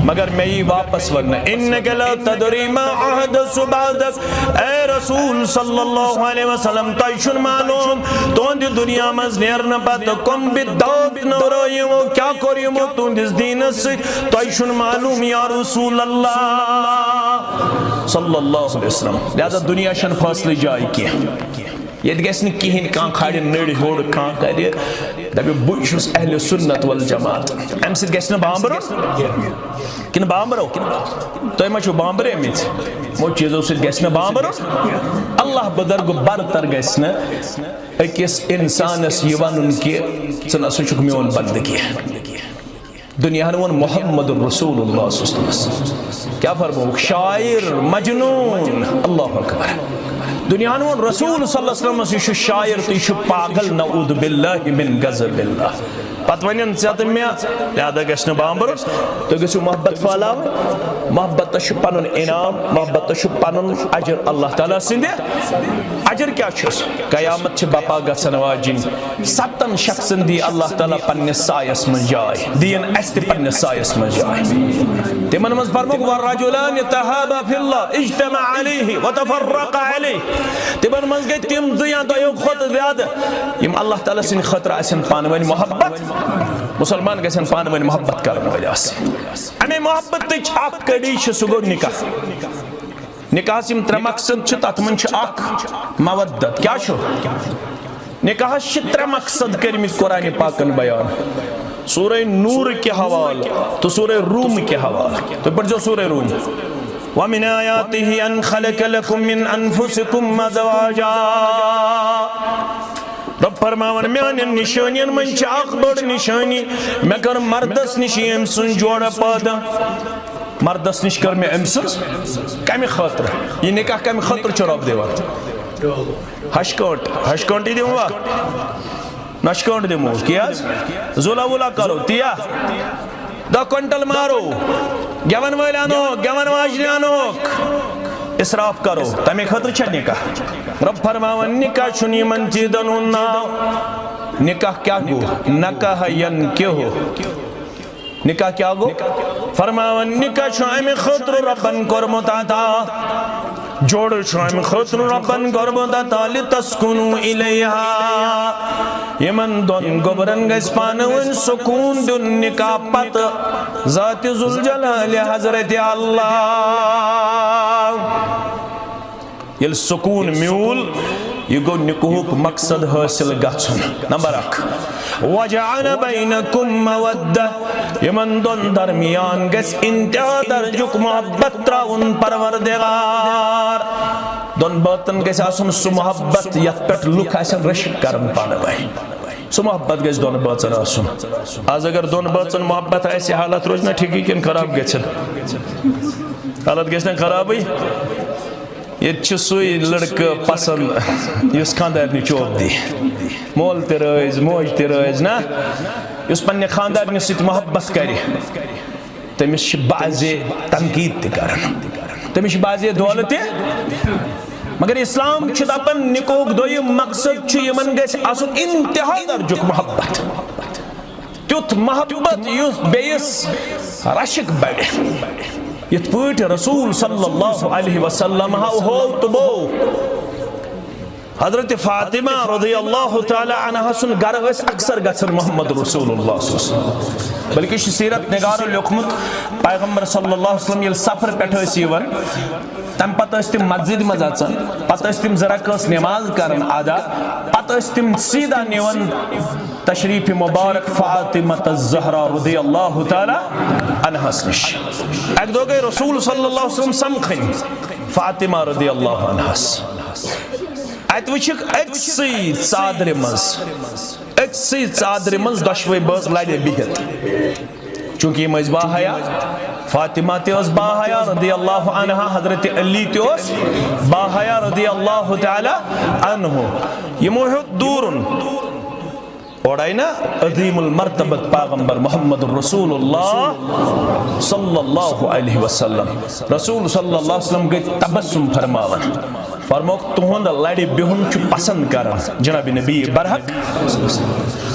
مگر میں یہ واپس ورنہ انکا لا تدری ما احدث بعدک اے رسول صلی اللہ علیہ وسلم تائشن معلوم تون دی دنیا مز نیرن پت کم بدعوت نورائیمو کیا کوریمو تون دیس دین سے تائشن معلوم یا رسول اللہ صلی اللہ علیہ وسلم لہذا دنیا شن فاصلے جائی کیا یہ گیس نہیں کہیں کان کھاڑی نڑی ہوڑ کان کری دبی بوشوس اہل سنت والجماعت ام سید گیس نا بامبرو کن بامبرو تو ایمہ چھو بامبرے امیت وہ چیزوں سید گیس نا بامبرو اللہ بدرگو برتر گیس نا اکیس انسان اس یوان ان کی سن سچک میون بندگی دنیا نون محمد رسول اللہ صلی اللہ علیہ وسلم کیا فرمو شاعر مجنون اللہ اکبر دنیا نون رسول صلی اللہ علیہ وسلم یہ شاعر تو یہ پاگل نعوذ باللہ من غضب اللہ پت ونین زیادہ میں لہذا گشن بامبر تو گسو محبت پھالاو محبت تشو پنن انعام محبت تشو پنن اجر اللہ تعالیٰ سندے اجر کیا چھس قیامت چھ باپا گسن واجن 7 شخصن دی اللہ تعالیٰ پنن سایس من جائے دین استی پنن سایس من جائے تمن مز فرموک والرجلان تہابا فی اللہ اجتمع علیہ وتفرق علیہ تمن مز گئی تم دیاں دویو خود زیادہ یم اللہ تعالیٰ سن خطر آسن پانوین محبت مسلمان گسن پانوین محبت کرن ولی آسن امی محبت تیچ اک کڑی چھ سگو نکاح نکاح سیم تر مقصد چھ تات من چھ اک مودت کیا چھو نکاح چھ تر مقصد کرمت قرآن پاکن بیان سورہ نور کے حوال تو سورہ روم کے حوال تو پڑھ جو سورہ روم وَمِنْ آيَاتِهِ أَنْ خَلَقَ لَكُم مِّنْ أَنفُسِكُمْ أَزْوَاجًا رب فرماون میانن نشانین من چھ اخ بڑ نشانی میں کر مردس نشی ام سن جوڑ پادا مردس نش کر میں ام سن کمی خاطر یہ نکاح کمی خاطر چھ رب دیوا ہشکونٹی دیوا نشکونٹ دیمو کیا زولا وولا کرو تیا دا کنٹل مارو گیون ویلانو گیون واجنانو اسراف کرو تمہیں خطر چھا نکاح رب فرماون نکاح چنی من چیدن ناو نکاح کیا گو نکاح ینکہو نکاح کیا گو فرماون نکاح چنی خطر ربن کرمتاتا جوڑ شایم خطر ربن کرمتاتا لتسکنو الیہا یمن دون گبرن گیس پانون سکون دن نکاح پت ذات ذوالجلال حضرت اللہ یل سکون میول یہ گو نکوہک مقصد حاصل گھن نمبر 1 وَجَعَلَ بَيْنَكُمْ مَوَدَّةً یمن دون درمیان گیس انتہا درجک محبت تراؤن پروردگار دون باتن گیس آسن سو محبت یت پیٹ لکھ آسن رشک کرن پانے بائی سو محبت گیس دون باتن آسن آز اگر دون باتن محبت ایسی حالت روزنا ٹھیکی کن خراب گیسن حالت گیسن خراب ہی یہ چسوئی لڑک پسند یس خاندارنی چوب دی مول تیرائز موج تیرائز نا یس پنی خاندارنی سیت محبت کری تمیش بعضی تنقید تی کرن تمیش بعضی دولتی مگر اسلام چھتا پن نکوک دوئی مقصد چھو یمن گیس آسن انتہا درجک محبت تیت محبت یس بیس رشک بڑی یت پوٹ رسول صلی اللہ علیہ وسلم ہو تو بو حضرت فاطمہ رضی اللہ تعالی عنہ سن گرغس اکثر گھر محمد رسول اللہ صلی اللہ علیہ وسلم بلکہ سیرت نگارو لکھمت پیغمبر صلی اللہ علیہ وسلم یل سفر پیٹھو سیون تم پتہ استم مسجد مز اچان پتہ استم ذرا کس نماز کرن ادا پتہ استم سیدھا نیون تشریف مبارک فاطمہ الزہرا رضی اللہ تعالی عنہ نش ایک دو گئی رسول صلی اللہ علیہ وسلم سمکھن فاطمہ رضی اللہ عنہ ایت وچھک اکسی صادر مز دشوی باز لائے بہت چونکہ یہ مجبا حیا فاطمہ تیوز با حیا رضی اللہ عنہ حضرت علی تیوز با حیا رضی اللہ تعالی عنہ یہ موحد دورن اور آئینا عظیم المرتبت پیغمبر محمد رسول اللہ صلی اللہ علیہ وسلم رسول صلی اللہ علیہ وسلم گئی تبسم فرماون فرموک تہند لڑی بہن چھ پسند کرن جناب نبی برحق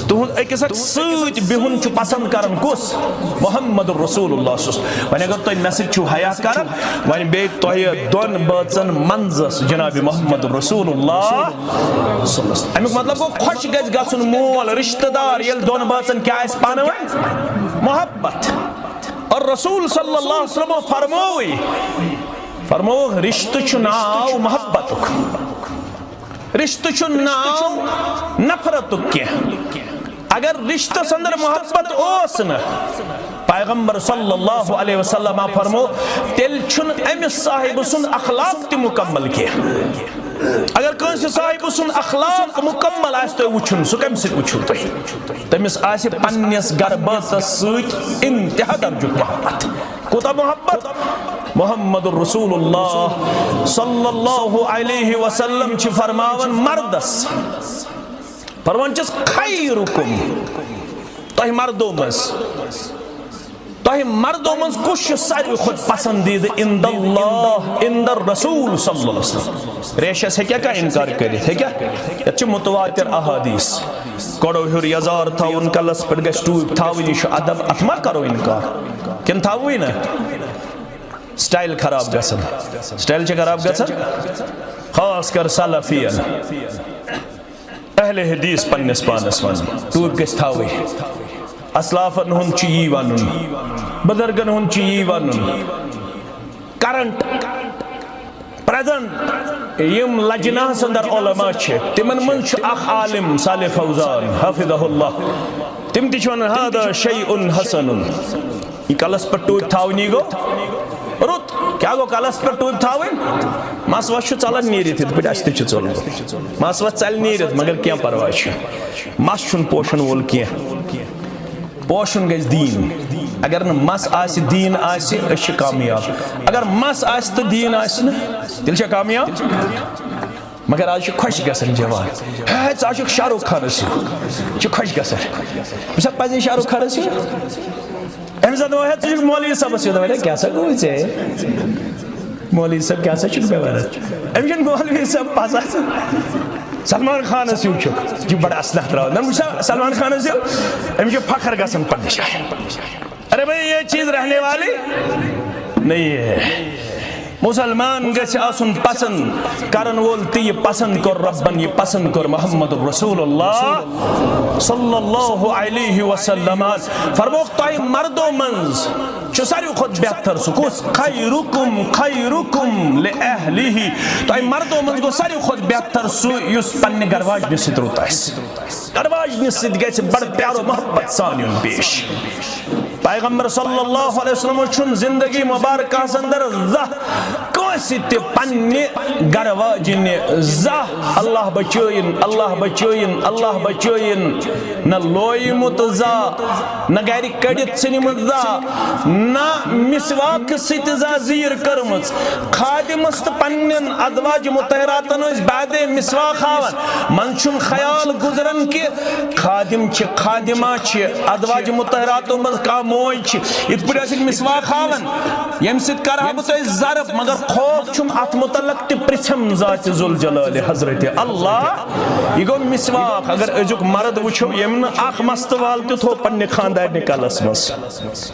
تہند ایک سک سوچ بہن چھ پسند کرن کس محمد رسول اللہ صلی اللہ علیہ وسلم ونی اگر تو نصر چھ حیا کرن ونی بے توہی دون بچن منزس جناب محمد رسول اللہ صلی اللہ علیہ وسلم امیک مطلب کو خوش گز گسن مول رشتہ دار یل دون بچن کیا اس پانوین محبت اور رسول صلی اللہ علیہ وسلم فرمو رشتہ چھ ناو محبتک رشتہ چھ ناو نفرتک کی اگر رشتہ سندر محبت اوسنا پیغمبر صلی اللہ علیہ وسلم فرمو تیل چھن امس صاحب سن اخلاق تی مکمل کی اگر کنس صاحب سن اخلاق مکمل آس تو وچھن سو کم سے وچھو تمس آس پنس گربات سوچ انتہا درجک محبت کوتا محبت محمد رسول اللہ صلی اللہ علیہ وسلم چھ فرماون مردس فرمان چس خیرکم تہ مردو مز کش ساری خود پسندید اند اللہ اند الرسول صلی اللہ علیہ وسلم ریشس ہے کیا انکار کرت ہے کیا یہ متواتر احادیث کڑو ہر یزار تھاون کلس پر گش ٹوب تھاونی شو ادب اتما کرو انکار کن تھاوی نا سٹائل خراب گژھان سٹائل چھ خراب گژھان خاص کر سلفین اہل حدیث پننس پانس ون ٹوپ گژھِ تھاوٕنۍ اسلافن ہُنٛد چھُ یی ونُن بزرگن ہُنٛد چھُ یی ونُن کرنٹ پریزنٹ یم لجنہ سندر علماء چھِ تمن من چھُ اکھ عالم صالح فوزان حفظہ اللہ تم تہِ چھِ ونان ہذا شیء حسن یہ کلس پہ ٹوپ تھاونی گو رُت کیا گو کلس پہ ٹوپ تھاوٕنۍ مس وس چھُ ژلان نیٖرِتھ یِتھ پٲٹھۍ اَسہِ تہِ چھُ ژوٚلمُت مس وس ژلہِ نیٖرِتھ مگر کینٛہہ پرواے چھُ مس چھُنہٕ پوشن وول کینٛہہ پوشن گژھِ دیٖن اگر نہٕ مس آسہِ دیٖن آسہِ أسۍ چھِ کامیاب اگر مس آسہِ تہٕ دیٖن آسہِ نہٕ تیٚلہِ چھا کامیاب مگر آج چھُ خۄش گژھان جوان ہے ژٕ آز چھُکھ شاہ رُخ خانس ہیوٗ چھُ خۄش گژھان بہٕ چھُسا پزی شاہ رُخ خانس ہیوٗ أمِس دپان ہے ژٕ چھُکھ مولوی صٲبس ہیوٗ دپان کیٛاہ سا گوٚوُے ژےٚ مولوی صٲب کیٛاہ سا چھُکھ مےٚ ونان أمِس چھُنہٕ مولوی صٲب پسنٛد سلمان خانس ہیوٗ چھُکھ ژٕ چھُکھ بڑٕ اصلح تراوان دپان بہٕ چھُسا سلمان خانس ہیوٗ أمِس چھُ فخر گژھان پننہِ جایہِ ارے بھائی یہ چیز رہنے والی نہیں ہے مسلمان گژھِ آسُن پسند کرن وول تہِ یہِ پسند کوٚر ربن یہِ پسند کوٚر محمد رسول اللہ صلی اللہ علیہ وسلم فرموک تۄہہِ مردو منٛز چھُ ساروی کھۄتہٕ بہتر سُہ کُس خیرکم خیرکم لأہلہ تۄہہِ مردو منٛز گوٚو ساروی کھۄتہٕ بہتر سُہ یُس پننہِ گرواجنہِ سۭتۍ رُت آسہِ گرواجنہِ سۭتۍ گژھِ بڑٕ پیارو محبت سان یُن پیش پیغمبر صلی اللہ علیہ وسلم چھُن زندگی مبارکہ اندر زانٛہہ کٲنٛسہِ تہِ پننہِ گرواجنہِ زانٛہہ اللہ بچٲیِن اللہ بچٲیِن اللہ بچٲیِن نہ لویمُت زانٛہہ نہ گرِ کٔڑِتھ ژھٕنمُت زانٛہہ نہ مسواکہٕ سۭتۍ زانٛہہ زیٖر کٔرمٕژ خادمس تہٕ پننٮ۪ن ازواج مطہراتن ٲسۍ بعدے مسواک ہاوان من چھُم خیال گُزران کہِ خادم چھِ خادمہ چھِ ازواج مطہراتو منٛز کانٛہہ موج چھِ یِتھ پٲٹھۍ ٲسِکھ مسواک ہاوان ییٚمہِ سۭتۍ کرہا بہٕ تۄہہِ ضرب مگر خوف چھُم اتھ متعلق تہِ پرژھم ذاتِ ذوالجلالِ حضرت اللہ یہ گوٚو مسواک اگر أزیُک مرد وٕچھو ییٚمۍ نہٕ اکھ مستہٕ وال تہِ تھوٚو پننہِ خاندارنہِ کلس منٛز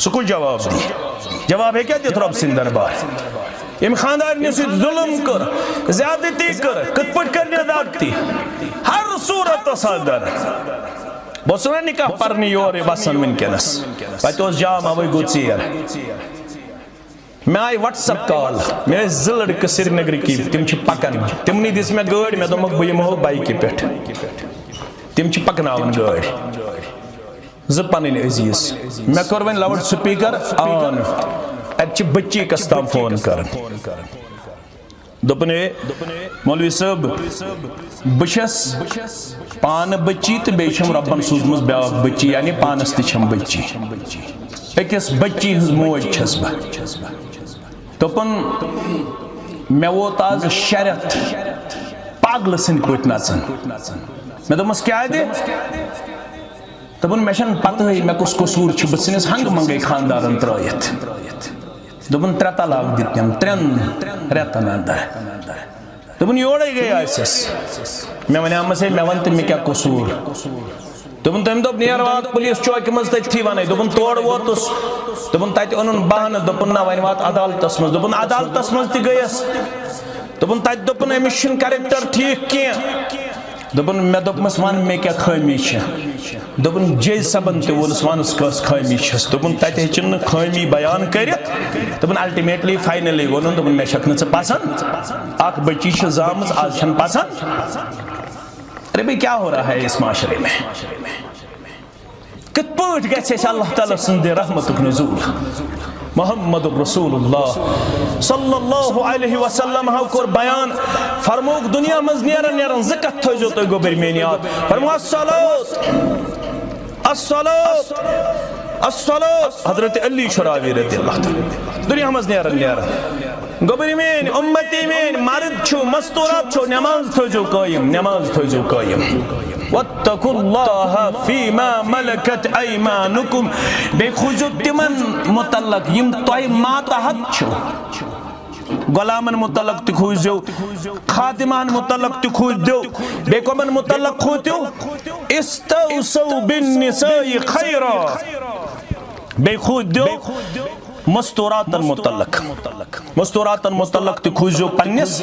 سُہ کُس جواب دی جواب ہیٚکیٛاہ دِتھ رۄب سٕنٛدِ دربار ییٚمۍ خاندارنہِ سۭتۍ ظُلم کٔر زیادتی کٔر کِتھ پٲٹھۍ کٔر نزاکتی ہر صوٗرتس اندر بہٕ اوسُس نا نکاح پرنہِ یورٕ وسان وٕنکٮ۪نس وتہِ اوس جام اوے گوٚو ژیر مےٚ آیہِ وٹس ایپ کال مےٚ ٲسۍ زٕ لڑکہٕ سرینگرٕکی تِم چھِ پکان تِمنٕے دِژ مےٚ گٲڑۍ مےٚ دوٚپمکھ بہٕ یِمہو بایکہِ پٮ۪ٹھ تِم چھِ پکناوان گٲڑۍ زٕ پنٕنۍ عزیٖز مےٚ کوٚر وۄنۍ لاوُڈ سپیٖکر آن اتہِ چھِ بچی کس تام فون کران دوٚپُن ہے مولوی صٲب بہٕ چھَس پانہٕ بچی تہٕ بیٚیہِ چھَم رۄبن سوٗزمٕژ بیٛاکھ بچی یعنی پانس تہِ چھَم بچی أکِس بچی ہٕنٛز موج چھَس بہٕ دوٚپُن مےٚ ووت آز 6 رٮ۪تھ پاگلہٕ سٕنٛدۍ پٲٹھۍ نژان مےٚ دوٚپمس کیٛازِ دوٚپُن مےٚ چھَنہٕ پتہٕے مےٚ کُس قصوٗر چھُ بہٕ ژھٕنِس ہنٛگہٕ منٛگے خانٛدارن ترٲیِتھ دوٚپُن 3 طلاق دِتِم 3 رٮ۪تن انٛدر دوٚپُن یورے گٔے آسٮ۪س مےٚ وَنیٛامَس ہے مےٚ وَن تہٕ مےٚ کیٛاہ قصوٗر دوٚپُن تٔمۍ دوٚپ نیر وات پُلیٖس چوکہِ منٛز تٔتھی وَنَے دوٚپُن تورٕ ووتُس دوٚپُن تَتہِ اوٚنُن بہانہٕ دوٚپُن نہ وۄنۍ وات عدالتس منٛز دوٚپُن عدالتس منٛز تہِ گٔیَس دوٚپُن تَتہِ دوٚپُن أمِس چھُنہٕ کریکٹر ٹھیٖک کینٛہہ دوٚپُن مےٚ دوٚپمَس وَن مےٚ کیٛاہ خٲمی چھِ دوٚپُن جج صٲبن تہِ ووٚنُس وَنُس کۄس خٲمی چھَس دوٚپُن تَتہِ ہیٚچِن نہٕ خٲمی بیان کٔرِتھ دوٚپُن الٹِمیٹلی فاینلی ووٚنُن دوٚپُن مےٚ چھَکھ نہٕ ژٕ پسنٛد اکھ بچی چھِ زامٕژ آز چھَنہٕ پسنٛد ارے بھائی کیا ہو رہا ہے اس معاشرے میں کِتھ پٲٹھۍ گژھِ اَسہِ اللہ تعالیٰ سٕنٛدِ رحمتُک نزوٗل محمد رسول اللہ صلی اللہ علیہ وسلم ہاو کوٚر بیان فرموک دنیا منٛز نیران نیران 2 کتھ تھٲیزیو تُہۍ گوٚبٕرۍ میٛٲنۍ یاد فرمو الصلاۃ الصلاۃ الصلاۃ حضرت علی چھُ راوی رضی اللہ تعالیٰ دنیا منٛز نیران نیران گوٚبٕرۍ میٛٲنۍ اُمتی میٛٲنۍ مرد چھُ مستوٗرات چھُ نٮ۪ماز تھٲیزیو قٲیِم نٮ۪ماز تھٲیزیو قٲیِم واتقوا اللہ فیما ملکت ایمانکم بیٚیہِ کھوٗزیو تِمن متعلق یِم تۄہہِ ماتحت چھِو غلامن متعلق تہِ کھوٗزیو خادمان متعلق تہِ کھوٗزیو بیٚیہِ کۄمن متعلق کھوٗتِو استوصوا بالنساء خیرا بیٚیہِ کھوٗدیو مستورات متعلق تہ کھوزو پنس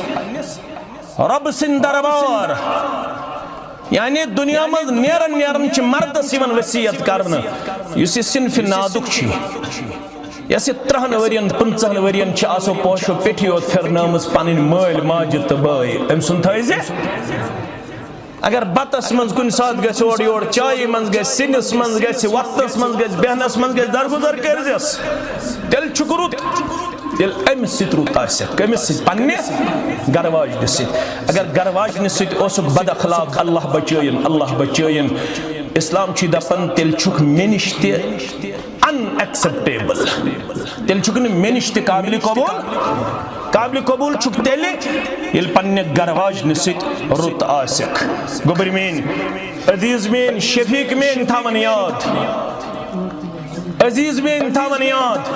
رب سن دربار یعنی دنیا مز نیرن چھ مردس یمن وصیت کرن یس صنف نادک چھ یس 30 ورین 50 ورین چھ آسو پوشو پیٹھی یوت پھرنامز پنن مال ماجد تہ بٲے ام سن تھٲیزِ اگر بتس من کن سات گژھِ اور یور چائے من گژھِ سِنس من گژھِ وقتس من گژھِ بیہنس من گژھِ درگُزر کٔرزٮ۪س تیٚلہِ چھُکھ رُت ییٚلہِ أمِس سۭتۍ رُت آسٮ۪کھ کٔمِس سۭتۍ پننہِ گرٕ واجنہِ سۭتۍ اگر گرٕ واجنہِ سۭتۍ اوسُکھ بد اخلاق اللہ بچٲیِن اسلام چھُ دپان تیٚلہِ چھُکھ مےٚ نِش تہِ ان ایکسپٹیبل تیٚلہِ چھُکھ نہٕ مےٚ نِش تہِ قابل قبول چھُکھ تیٚلہِ ییٚلہِ پننہِ گرٕ واجنہِ سۭتۍ رُت آسٮ۪کھ گوٚبٕرۍ میٲنۍ عزیٖز میٲنۍ شفیٖق میٲنۍ تھاوان یاد عزیٖز میٲنۍ تھاوان یاد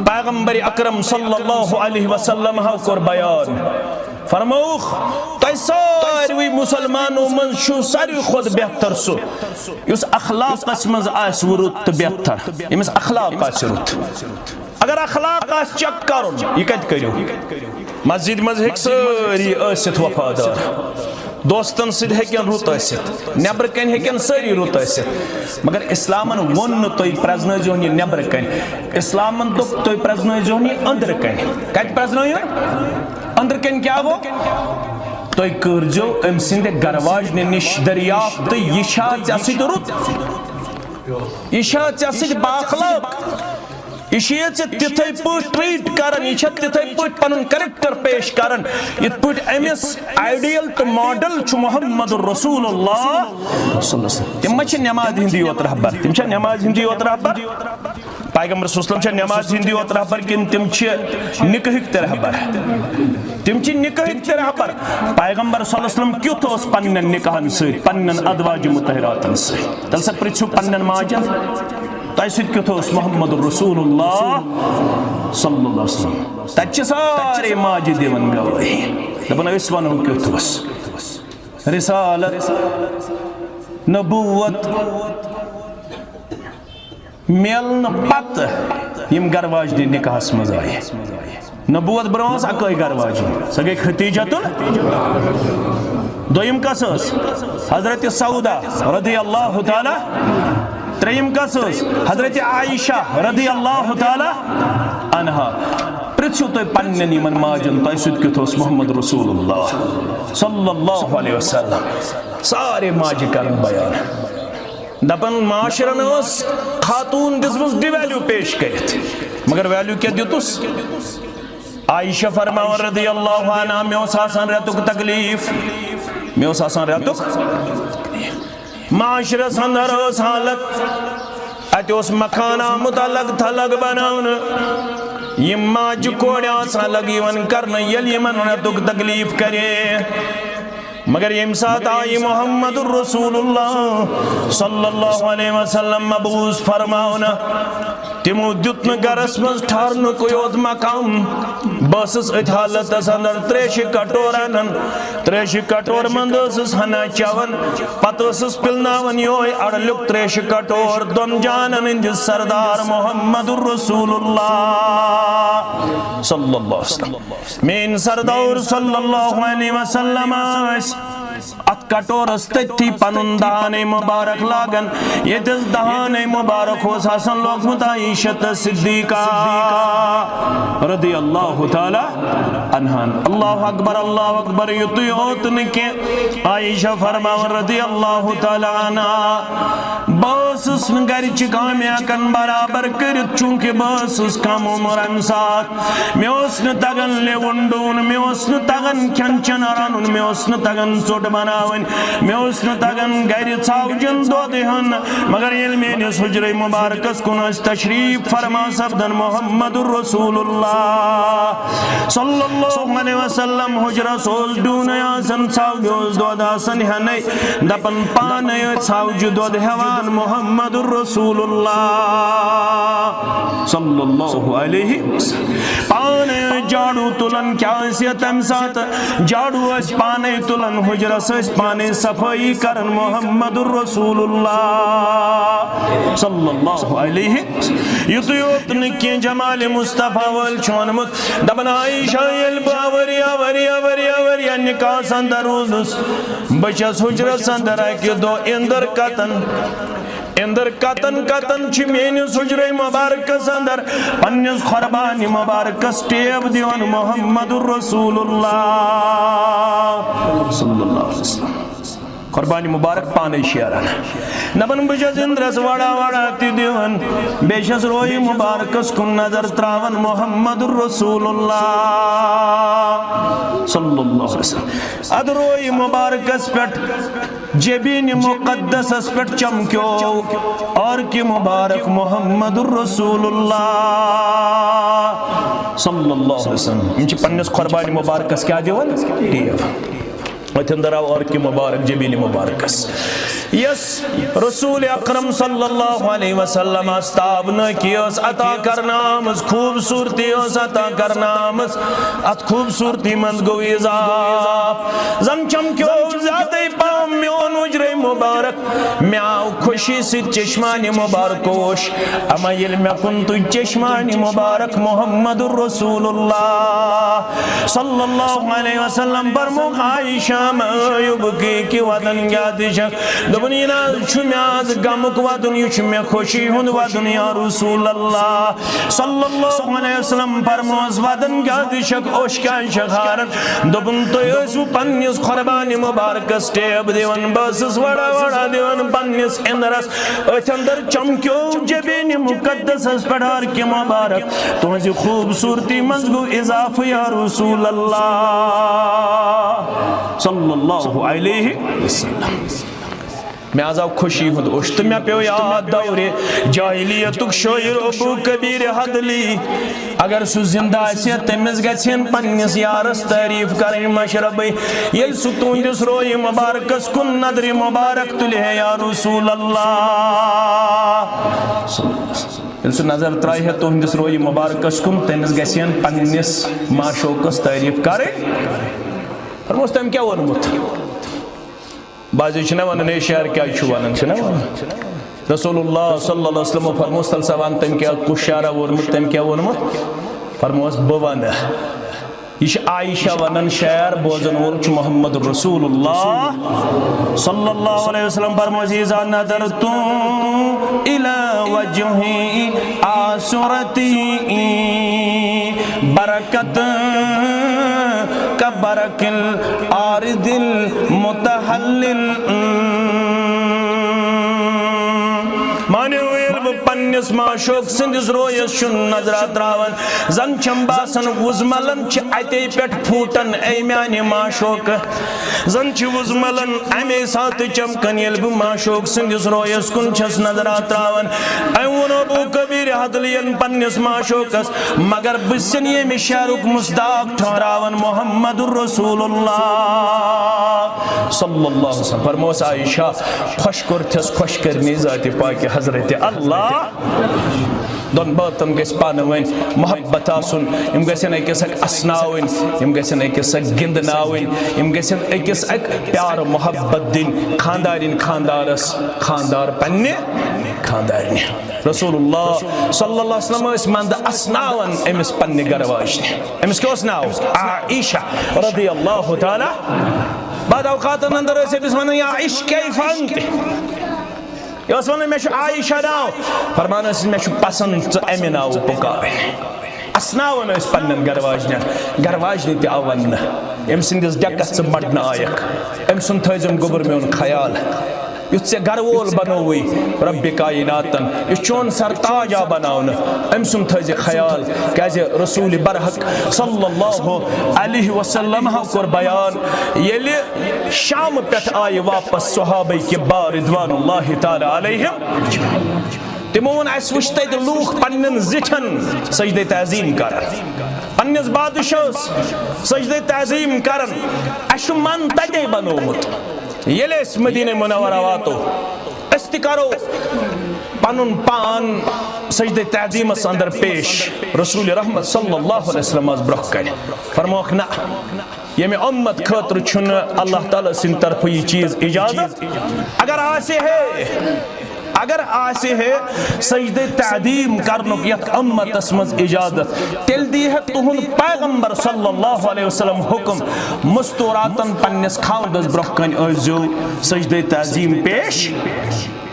پیغمبر اکرم صلی اللہ علیہ وسلم ہاو کوٚر بیان فرمووُکھ تۄہہِ ساروٕے مُسلمانو منٛز چھُ ساروٕے کھۄتہٕ بہتر سُہ یُس اخلاقس منٛز آسہِ رُت تہٕ بہتر ییٚمِس اخلاق آسہِ رُت اگر اخلاق آسہِ چیک کرُن یہِ کتہِ کٔرِو مسجد منٛز ہیٚکہِ سٲری ٲسِتھ وفادار دوستن سۭتۍ ہیٚکن رُت ٲسِتھ نیبرٕ کنۍ ہیٚکن سٲری رُت ٲسِتھ مگر اسلامن ووٚن نہٕ تُہۍ پرٛزنٲیزیون یہِ نیبرٕ کنۍ اسلامن دوٚپ تُہۍ پرٛزنٲیزیون یہِ أنٛدرٕ کنۍ کتہِ پرٛزنٲیِو أنٛدرٕ کنۍ کیٛاہ گوٚو تُہۍ کٔرزیو أمۍ سٕنٛدِ گرٕ واجنہِ نِش دٔریافت تہٕ یہِ چھا ژےٚ سۭتۍ رُت یہِ چھا ژےٚ سۭتۍ بااخلاق یہ تتھے پٲٹھۍ ٹریٹ کران یہ تتھے پٲٹھۍ پنن کریکٹر پیش کران یتھ پٲٹھۍ امس آئیڈیل تو ماڈل چھ محمد رسول اللہ صلی اللہ علیہ وسلم تم چھ نماز ہندی یوت رہبر تم چھ نماز ہندی یوت رہبر پیغمبر صلی اللہ علیہ وسلم چھ نماز ہندی یوت رہبر کن تم چھ نکاحک تہ رہبر تم چھ نکاحک تہ رہبر پیغمبر صلی اللہ علیہ وسلم کیُتھ اوس پنن نکاحن سۭتۍ پنن ازواج مطہراتن سۭتۍ تل سا پرژھِو پنن ماجن تۄہہِ سۭتۍ کیُتھ اوس محمد رسول اللہ صلی اللہ علیہ وسلم تتہِ چھِ سارے ماجہِ دِوان گوٲہی دپان أسۍ ونو کیُتھ اوس رسالت نبوت میلنہٕ پتہٕ یِم گرٕ واجنہِ نکاحس منٛز آیہِ نبوت برونٛہہ ٲس اکٲے گرٕ واجِنۍ سۄ گٔے ختیٖجتُل دوٚیِم کس ٲس حضرت سعودہ رضی اللہ تعالیٰ تریم کس حضرت عائشہ رضی اللہ تعالی عنہا پرژھِو تُہۍ پننٮ۪ن یِمن ماجن تۄہہِ سۭتۍ کیُتھ اوس محمد رسول اللہ صلی اللہ علیہ وسلم سارے ماجہِ کرن بیان دپان معاشرن ٲس خاتوٗن دِژمٕژ ڈِویلیوٗ پیش کٔرِتھ مگر ویلیوٗ کیٛاہ دِتُس عائشہ فرماوان رضی اللہ عنہا مےٚ اوس آسان رٮ۪تُک تکلیٖف مےٚ اوس آسان رٮ۪تُک معاشرس اندر ٲس حالت اتہِ اوس مکان آمُت الگ تھلگ بناونہٕ یِم ماجہِ کورِ آسان لگ یِوان کرنہٕ ییٚلہِ یِمن رٮ۪تُک تکلیٖف کرے مگر ییٚمہِ ساتہٕ آیہِ محمد رسول اللہ صلی اللہ علیہ وسلم مبعوث فرماونہٕ تِمو دیُت نہٕ گرس منٛز ٹھہرنُکُے یوت مقام بہٕ ٲسٕس أتھۍ حالتس اندر تریشہِ کٹور انان تریشہِ کٹور منٛز ٲسٕس ہنا چٮ۪وان پتہٕ ٲسٕس پِلناوان یہوے اڑلیُک تریشہِ کٹور دۄن جانن ہٕنٛدِس سردار محمد رسول اللہ صلی اللہ علیہ وسلم میٲنۍ سردار صلی اللہ علیہ وسلم ٲسۍ ات کٹورس تٔتھی پنُن دہانے مبارک لاگان ییٚتٮ۪س دہانے مبارک اوس آسان لوگمُت عائشہ تہٕ صدیقہ رضی اللہ تعالی عنہن اللہ اکبر یُتُے ہوت نہٕ کینٛہہ عائشہ فرماوان رضی اللہ تعالی عنہا بہٕ ٲسٕس نہٕ گرِچہِ کامہِ ہٮ۪کان برابر کٔرِتھ چوٗنٛکہِ بہٕ ٲسٕس کم عُمر امہِ ساتہٕ مےٚ اوس نہٕ تگان لیوُن ڈوُن مےٚ اوس نہٕ تگان کھٮ۪ن چٮ۪ن رنُن مےٚ اوس نہٕ تگان ژوٚٹ بناوٕنۍ مےٚ اوس نہٕ تگان گرِ ژھاوجن دۄد ہٮ۪ون مگر ییٚلہِ میٲنِس حُجرے مُبارکس کُن ٲسۍ تشریٖف فرما سپدان محمد رسول اللہ صلی اللہ علیہ وسلم حُجرس اوس ڈوٗنٕے آسان ژھاوجہِ اوس دۄد آسان ہٮ۪نَے دپان پانے ٲسۍ ژھاوجہِ دۄد ہٮ۪وان محمد رسول اللہ صلی اللہ علیہ وسلم پانے ٲسۍ جاڑو تلن کیا تم سات جاڑو اس پانے تلن حجرس اس پانے صفائی کرن محمد الرسول اللہ صلی اللہ علیہ یوت نکی جمال مصطفیٰ والچونمت دبن عائشہ یلباوری آوری آوری آوری نکاح سندر روزس بچس حجر سندر اکی دو اندر کتن چھ مینس حجر مبارک سندر پنیس خربانی مبارک سٹیب دیون محمد الرسول اللہ صلی اللہ علیہ وسلم قربانی مبارک پانے شیران نبن بجز اندرس وڑا وڑا تی دیون بیشس روی مبارکس کن نظر تراون محمد الرسول اللہ صلی اللہ علیہ وسلم اد روی مبارکس پیٹ جبین مقدس اس پیٹ چمکیو اور کی مبارک محمد الرسول اللہ صلی اللہ علیہ وسلم انچی پنیس قربانی مبارکس کیا دیون دیو وتندراو اور کی مبارک جبین مبارکس یس رسول اکرم صلی اللہ علیہ وسلم استابنا کیوس عطا کرنامز خوبصورتی اس عطا کرنامز ات خوبصورتی مند گو اضاف زن چمکیو زیادہ پام میون اجر مبارک میاو خوشی سی چشمانی مبارکوش اما یل میں کنتو چشمانی مبارک محمد الرسول اللہ صلی اللہ علیہ وسلم برمو عائشہ یبکی کی ودن گادشک دبنینا چھمیاز گمک ودن یچمی خوشی ہند ودن یا رسول اللہ صلی اللہ علیہ وسلم فرموز ودن گادشک اوشکان شخارن دبن تو یسو پنیس قربانی مبارک سٹیب دیون بسس وڑا وڑا دیون پنیس اندرس اتندر چمکیو جبین مقدس اس پڑھار کی مبارک تمہیں خوبصورتی مزگو اضاف یا رسول اللہ صلی اللہ علیہ وسلم میں آزاو خوشی ہوں دوشت میں پیو یاد دور جاہلیتک شویر ابو کبیر حدلی اگر سو زندہ سیت تمیز گھن پنیس یارس تعریف کریں مشربی یل سو تونجس روی مبارکس کن ندر مبارک تلے یا رسول اللہ یل سو نظر ترائی ہے تونجس روی مبارکس کن تمیز گھن پنیس معشوقس تعریف کریں فرموز تم کیا ورمت بعضی چھنا وننے شہر کیا چھو ونن چھنا ونن رسول اللہ صلی اللہ علیہ وسلم فرموز تلسوان تم کیا کشارہ ورمت تم کیا ورمت فرموز بوانا یہ عائشہ ونن شہر بوزن ورچ محمد رسول اللہ صلی اللہ علیہ وسلم فرموز ایزا نظرتو الى وجہی آسورتی برکت كبرك الارض المتحلل مانے پنیس معشوق سندس رویس شن نظرات راون زن چھم باسن وزملن چھ اتے پیٹ پھوٹن اے میانی معشوق زن چھ وزملن امی سات چمکن یلب معشوق سندس رویس کن چھس نظرات راون ایون ابو کبیر حدلین پنیس معشوقس مگر بسن یہ مشارک مصداق ٹھہراون محمد الرسول اللہ صلی اللہ علیہ وسلم فرموس عائشہ خوش کرتس خوش کرنی ذات پاک حضرت اللہ دون باتن گیس پانوین محبت آسن ام گیسن ایکس اک اسناوین ام گیسن ایکس اک گندناوین ام گیسن ایکس اک پیار محبت دین خاندارین خاندارس خاندار پنی خاندارین رسول اللہ صلی اللہ علیہ وسلم اس مند اسناون امس پنی گرواجنی امس کیو اسناو عائشہ رضی اللہ تعالی بعد اوقات اندر اسے بسمانا یا عشق کیف انت یہ اس وقت میں شو عائشہ ناو فرمانا اس میں شو پسند امی ناو پکارے اسناو میں اس پنن گرواجنی تی آون ام سندس ڈکت سے مڈنا آیک ام سن تھیزم گبر میں ان خیال یت سے گروول بنوئی رب کائناتن یہ چون سرتاجا بناون ام سن تھیز خیال کیسے رسول برحق صلی اللہ علیہ وسلم کر بیان یلی شام پٹ آئی واپس صحابہ کے بار رضوان اللہ تعالی علیہم تمون اس وشتے لوگ پنن زٹھن سجدہ تعظیم کرن پنس بادشاہس سجدہ تعظیم کرن اشو من تدے بنومت یلی اس مدینہ منورہ واتو استی کرو پنن پان سجدہ تعظیمس اندر پیش رسول رحمت صلی اللہ علیہ وسلم برخ کر فرموک نا یمی امت خاطر چھن اللہ تعالیٰ سن طرف یہ چیز اجازت اگر آسے ہے سجدہ تعظیم کرنک یت امت اسمز اجازت تیل دی ہے تہن پیغمبر صلی اللہ علیہ وسلم حکم مستوراتن پنس خاندس برخ کن ازو سجدہ تعظیم پیش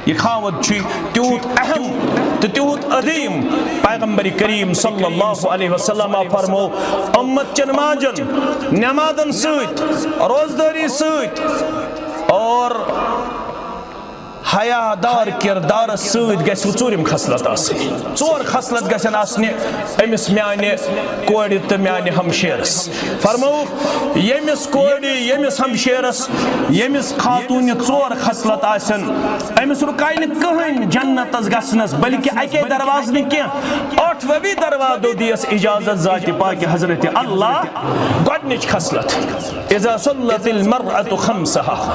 یہ خاوت چھ تیوت اہم تو تیوت عظیم پیغمبر کریم صلی اللہ علیہ وسلم فرمو امت چن ماجن نمازن سیت روزداری سیت اور حیا دار کردار سید گژھِ ژوٗرِم خصلت آسٕنۍ ژور خصلت گژھن آسنہِ أمِس میانہِ کورِ تہٕ میانہِ ہمشیرس فرمووُکھ ییٚمِس کورِ ییٚمِس ہمشیرس ییٚمِس خاتوٗنہِ ژور خصلت آسن أمِس رُکایہِ نہٕ کٕہٕنۍ جنتس گژھنس بلکہِ اکے دروازٕ نہٕ کینٛہہ ٲٹھوٕے دروازو دِیس اجازت ذاتِ پاکہِ حضرت اللہ گۄڈنِچ خصلت اذا صلت المرأة خمسها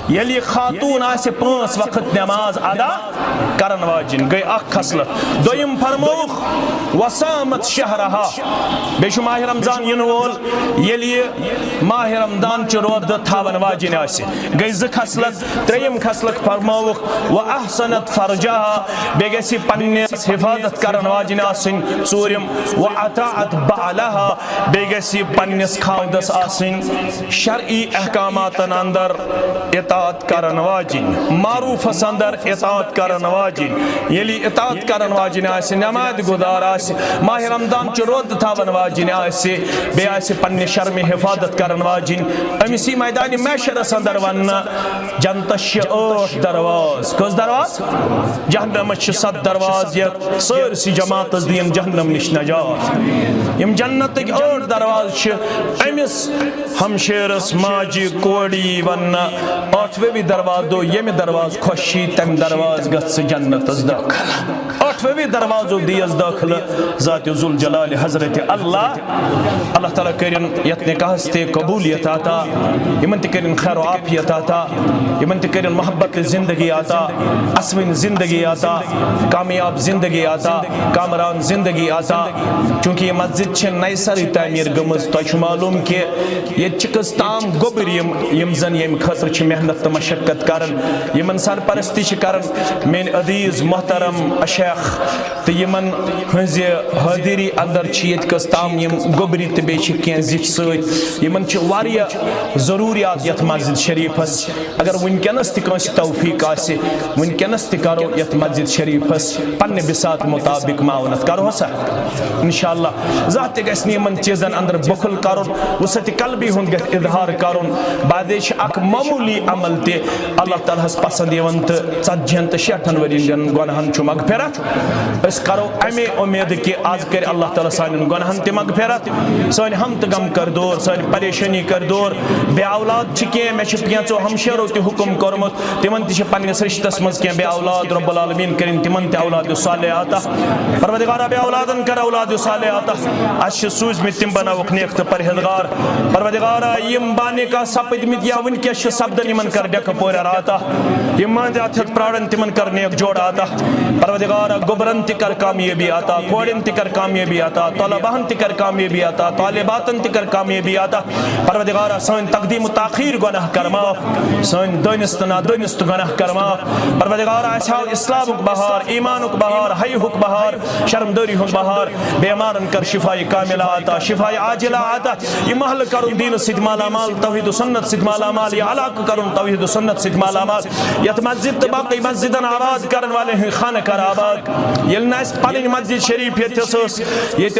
ییٚلہِ خاتوٗن آسہِ پانٛژھ وقت نماز ادا کرن واجن گئی اخ خصلت دویم فرموخ وسامت شہرها بیشو ماہ رمضان ین وول یلی ماہ رمضان چ رود تھاون واجن آسی گئی ز خصلت تریم خصلت فرموخ واحسنت فرجها بیگسی پنس حفاظت کرن واجن آسن ژورم واطاعت بعلها بیگسی پنس خاوندس آسن شرعی احکاماتن اندر اطاعت کرن واجن معروف اندر اطاعت کرن واجن یلی اطاعت کرن واجن آسی نماز گزار آسی ماہ رمضان چ رود تھاون واجن آسی بے آسی پنہ شرم حفاظت کرن واجن امیسی میدان محشرس اندر وننا جنتش 8 درواز کس دروازٕ جہنم 7 درواز یا سٲرسی جماعتس دین جہنم نش نجات یم جنتک 8 درواز امس ہمشیرس ماجی کوڑی وننا 8ویں دروازو یم دروازٕ خوشی تم دروازٕ گژھ جنتس داخل 8ویں دروازو دیس داخل ذات ذوالجلال حضرت اللہ تعالیٰ کرن یت نکاحس تے قبولیت عطا یمن تہ کرن خیر و عافیت عطا یمن تہ کرن محبت زندگی عطا اسوین زندگی عطا کامیاب زندگی عطا کامران زندگی عطا چونکہ یہ مسجد چھ نئی سری تعمیر گمز تو چھ معلوم کہ یہ چکس تام گوبر یم زن یم خاطر چھ محنت تو مشقت کرن یمن سرپرستی چھ کرن مین عزیز محترم اشیخ تو یمن ہنز حاضری اندر چھ یت کس تام یم گوبری تو بیچ کین زچ سۭتۍ یمن چھ واریاہ ضروریات یت مسجد شریفس اگر ونکینس تہ کانٛسہِ توفیق آسہِ ونکینس تہ کرو یت مسجد شریفس پنہ بساط مطابق معاونت کرو سا انشاءاللہ ذات تہ گژھِ نہٕ یمن چیزن اندر بخل کرُن وسعت قلبی ہُنٛد گژھِ اظہار کرُن بعدے چھ اکھ معمولی عمل تہ اللہ تعالیٰ ہس پسند یوان تہ 40 تہ 60 ورین گناہن چھ مغفرت اس کرو امی امید کہ آج کر اللہ تعالیٰ سانن گناہن تہ مغفرت سان ہم تہ غم کر دور سان پریشانی کر دور بے اولاد چھ کی میں چھ پینچو ہمشیرو تہ حکم کرمت تمن تہ چھ پننس رشتس مز کی بے اولاد رب العالمین کرن تمن تہ اولاد صالح عطا پروردگار بے اولادن کر اولاد صالح عطا اش سوز میں تم بناوک نیک تہ پرہیزگار پروردگار یم بانے کا سپدمت یا ون کے سپدن یمن کر ڈک پورا عطا یم مان اتھ پراڑن تمن کر نیک جوڑ عطا پروردگار گبرن تہ کر کامیابی عطا کوڑن تہ کر کامیابی عطا طلبہن تہ کر کامیابی عطا طالباتن تہ کر کامیابی عطا پروردگار سان تقدیم و تاخیر گناہ کر معاف سان دانست نادانست گناہ کر معاف پروردگار اصحاب اسلامک بہار ایمانک بہار حیک بہار شرمداری ہن بہار بیمارن کر شفاء کاملہ عطا شفاء عاجلہ عطا یہ محل کرن دین سید مالا مال توحید و سنت سید مالا مال یہ علاقہ کرن توحید و سنت سید مالا مال یت مسجد باقی مسجدن آباد کرن والے ہیں خانہ کر آباد یلنا اس پنن مسجد شریف یہ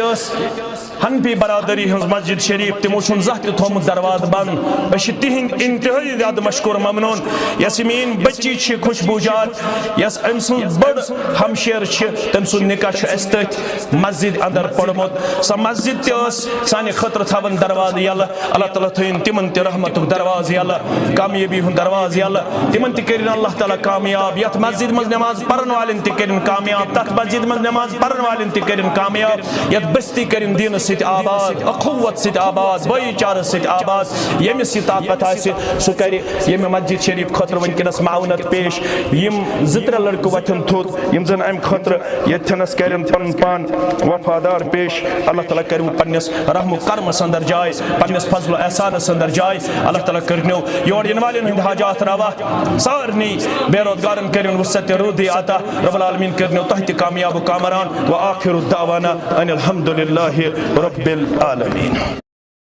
حنفی برادری ہنز مسجد شریف تمو چھن زہت تھوم دروازہ بند اش تہند انتہائی زیادہ مشکور ممنون یس مین بچی چھ خوشبو جات یس ام سن بڑ ہمشیر چھ تم سن نکاح چھ استت مسجد اندر پڑمت سا مسجد تس سانہ خطر تھون دروازہ یل اللہ تعالی تھین تمن تہ رحمت دروازہ یل کامیابی ہن دروازہ یل تمن تہ کرن اللہ تعالی کامیاب یت مسجد مز نماز پرن والن تہ کرن کامیاب کامیاب تک مسجد من نماز پڑھن والن تہ کرن کامیاب یت بستی کرن دین ست آباد اخوت ست آباد بھائی چارہ ست آباد یمس یہ طاقت آسہ سہ کر یم مسجد شریف خاطر ونکس معاونت پیش یم زٕ لڑکہ وتھن تھوٚد یم زن ام خاطر یتھنس کرن پن پان وفادار پیش اللہ تعالیٰ کرو پنس رحم و کرمس اندر جائے پنس فضل و احسانس اندر جائے اللہ تعالیٰ کرنو یور ین والن ہند حاجات روا سارنی بے روزگارن کرن وسعت رودی عطا رب العالمین کرنو تحت کامیاب و کامران و آخر الدعوانا ان الحمد للہ رب العالمین.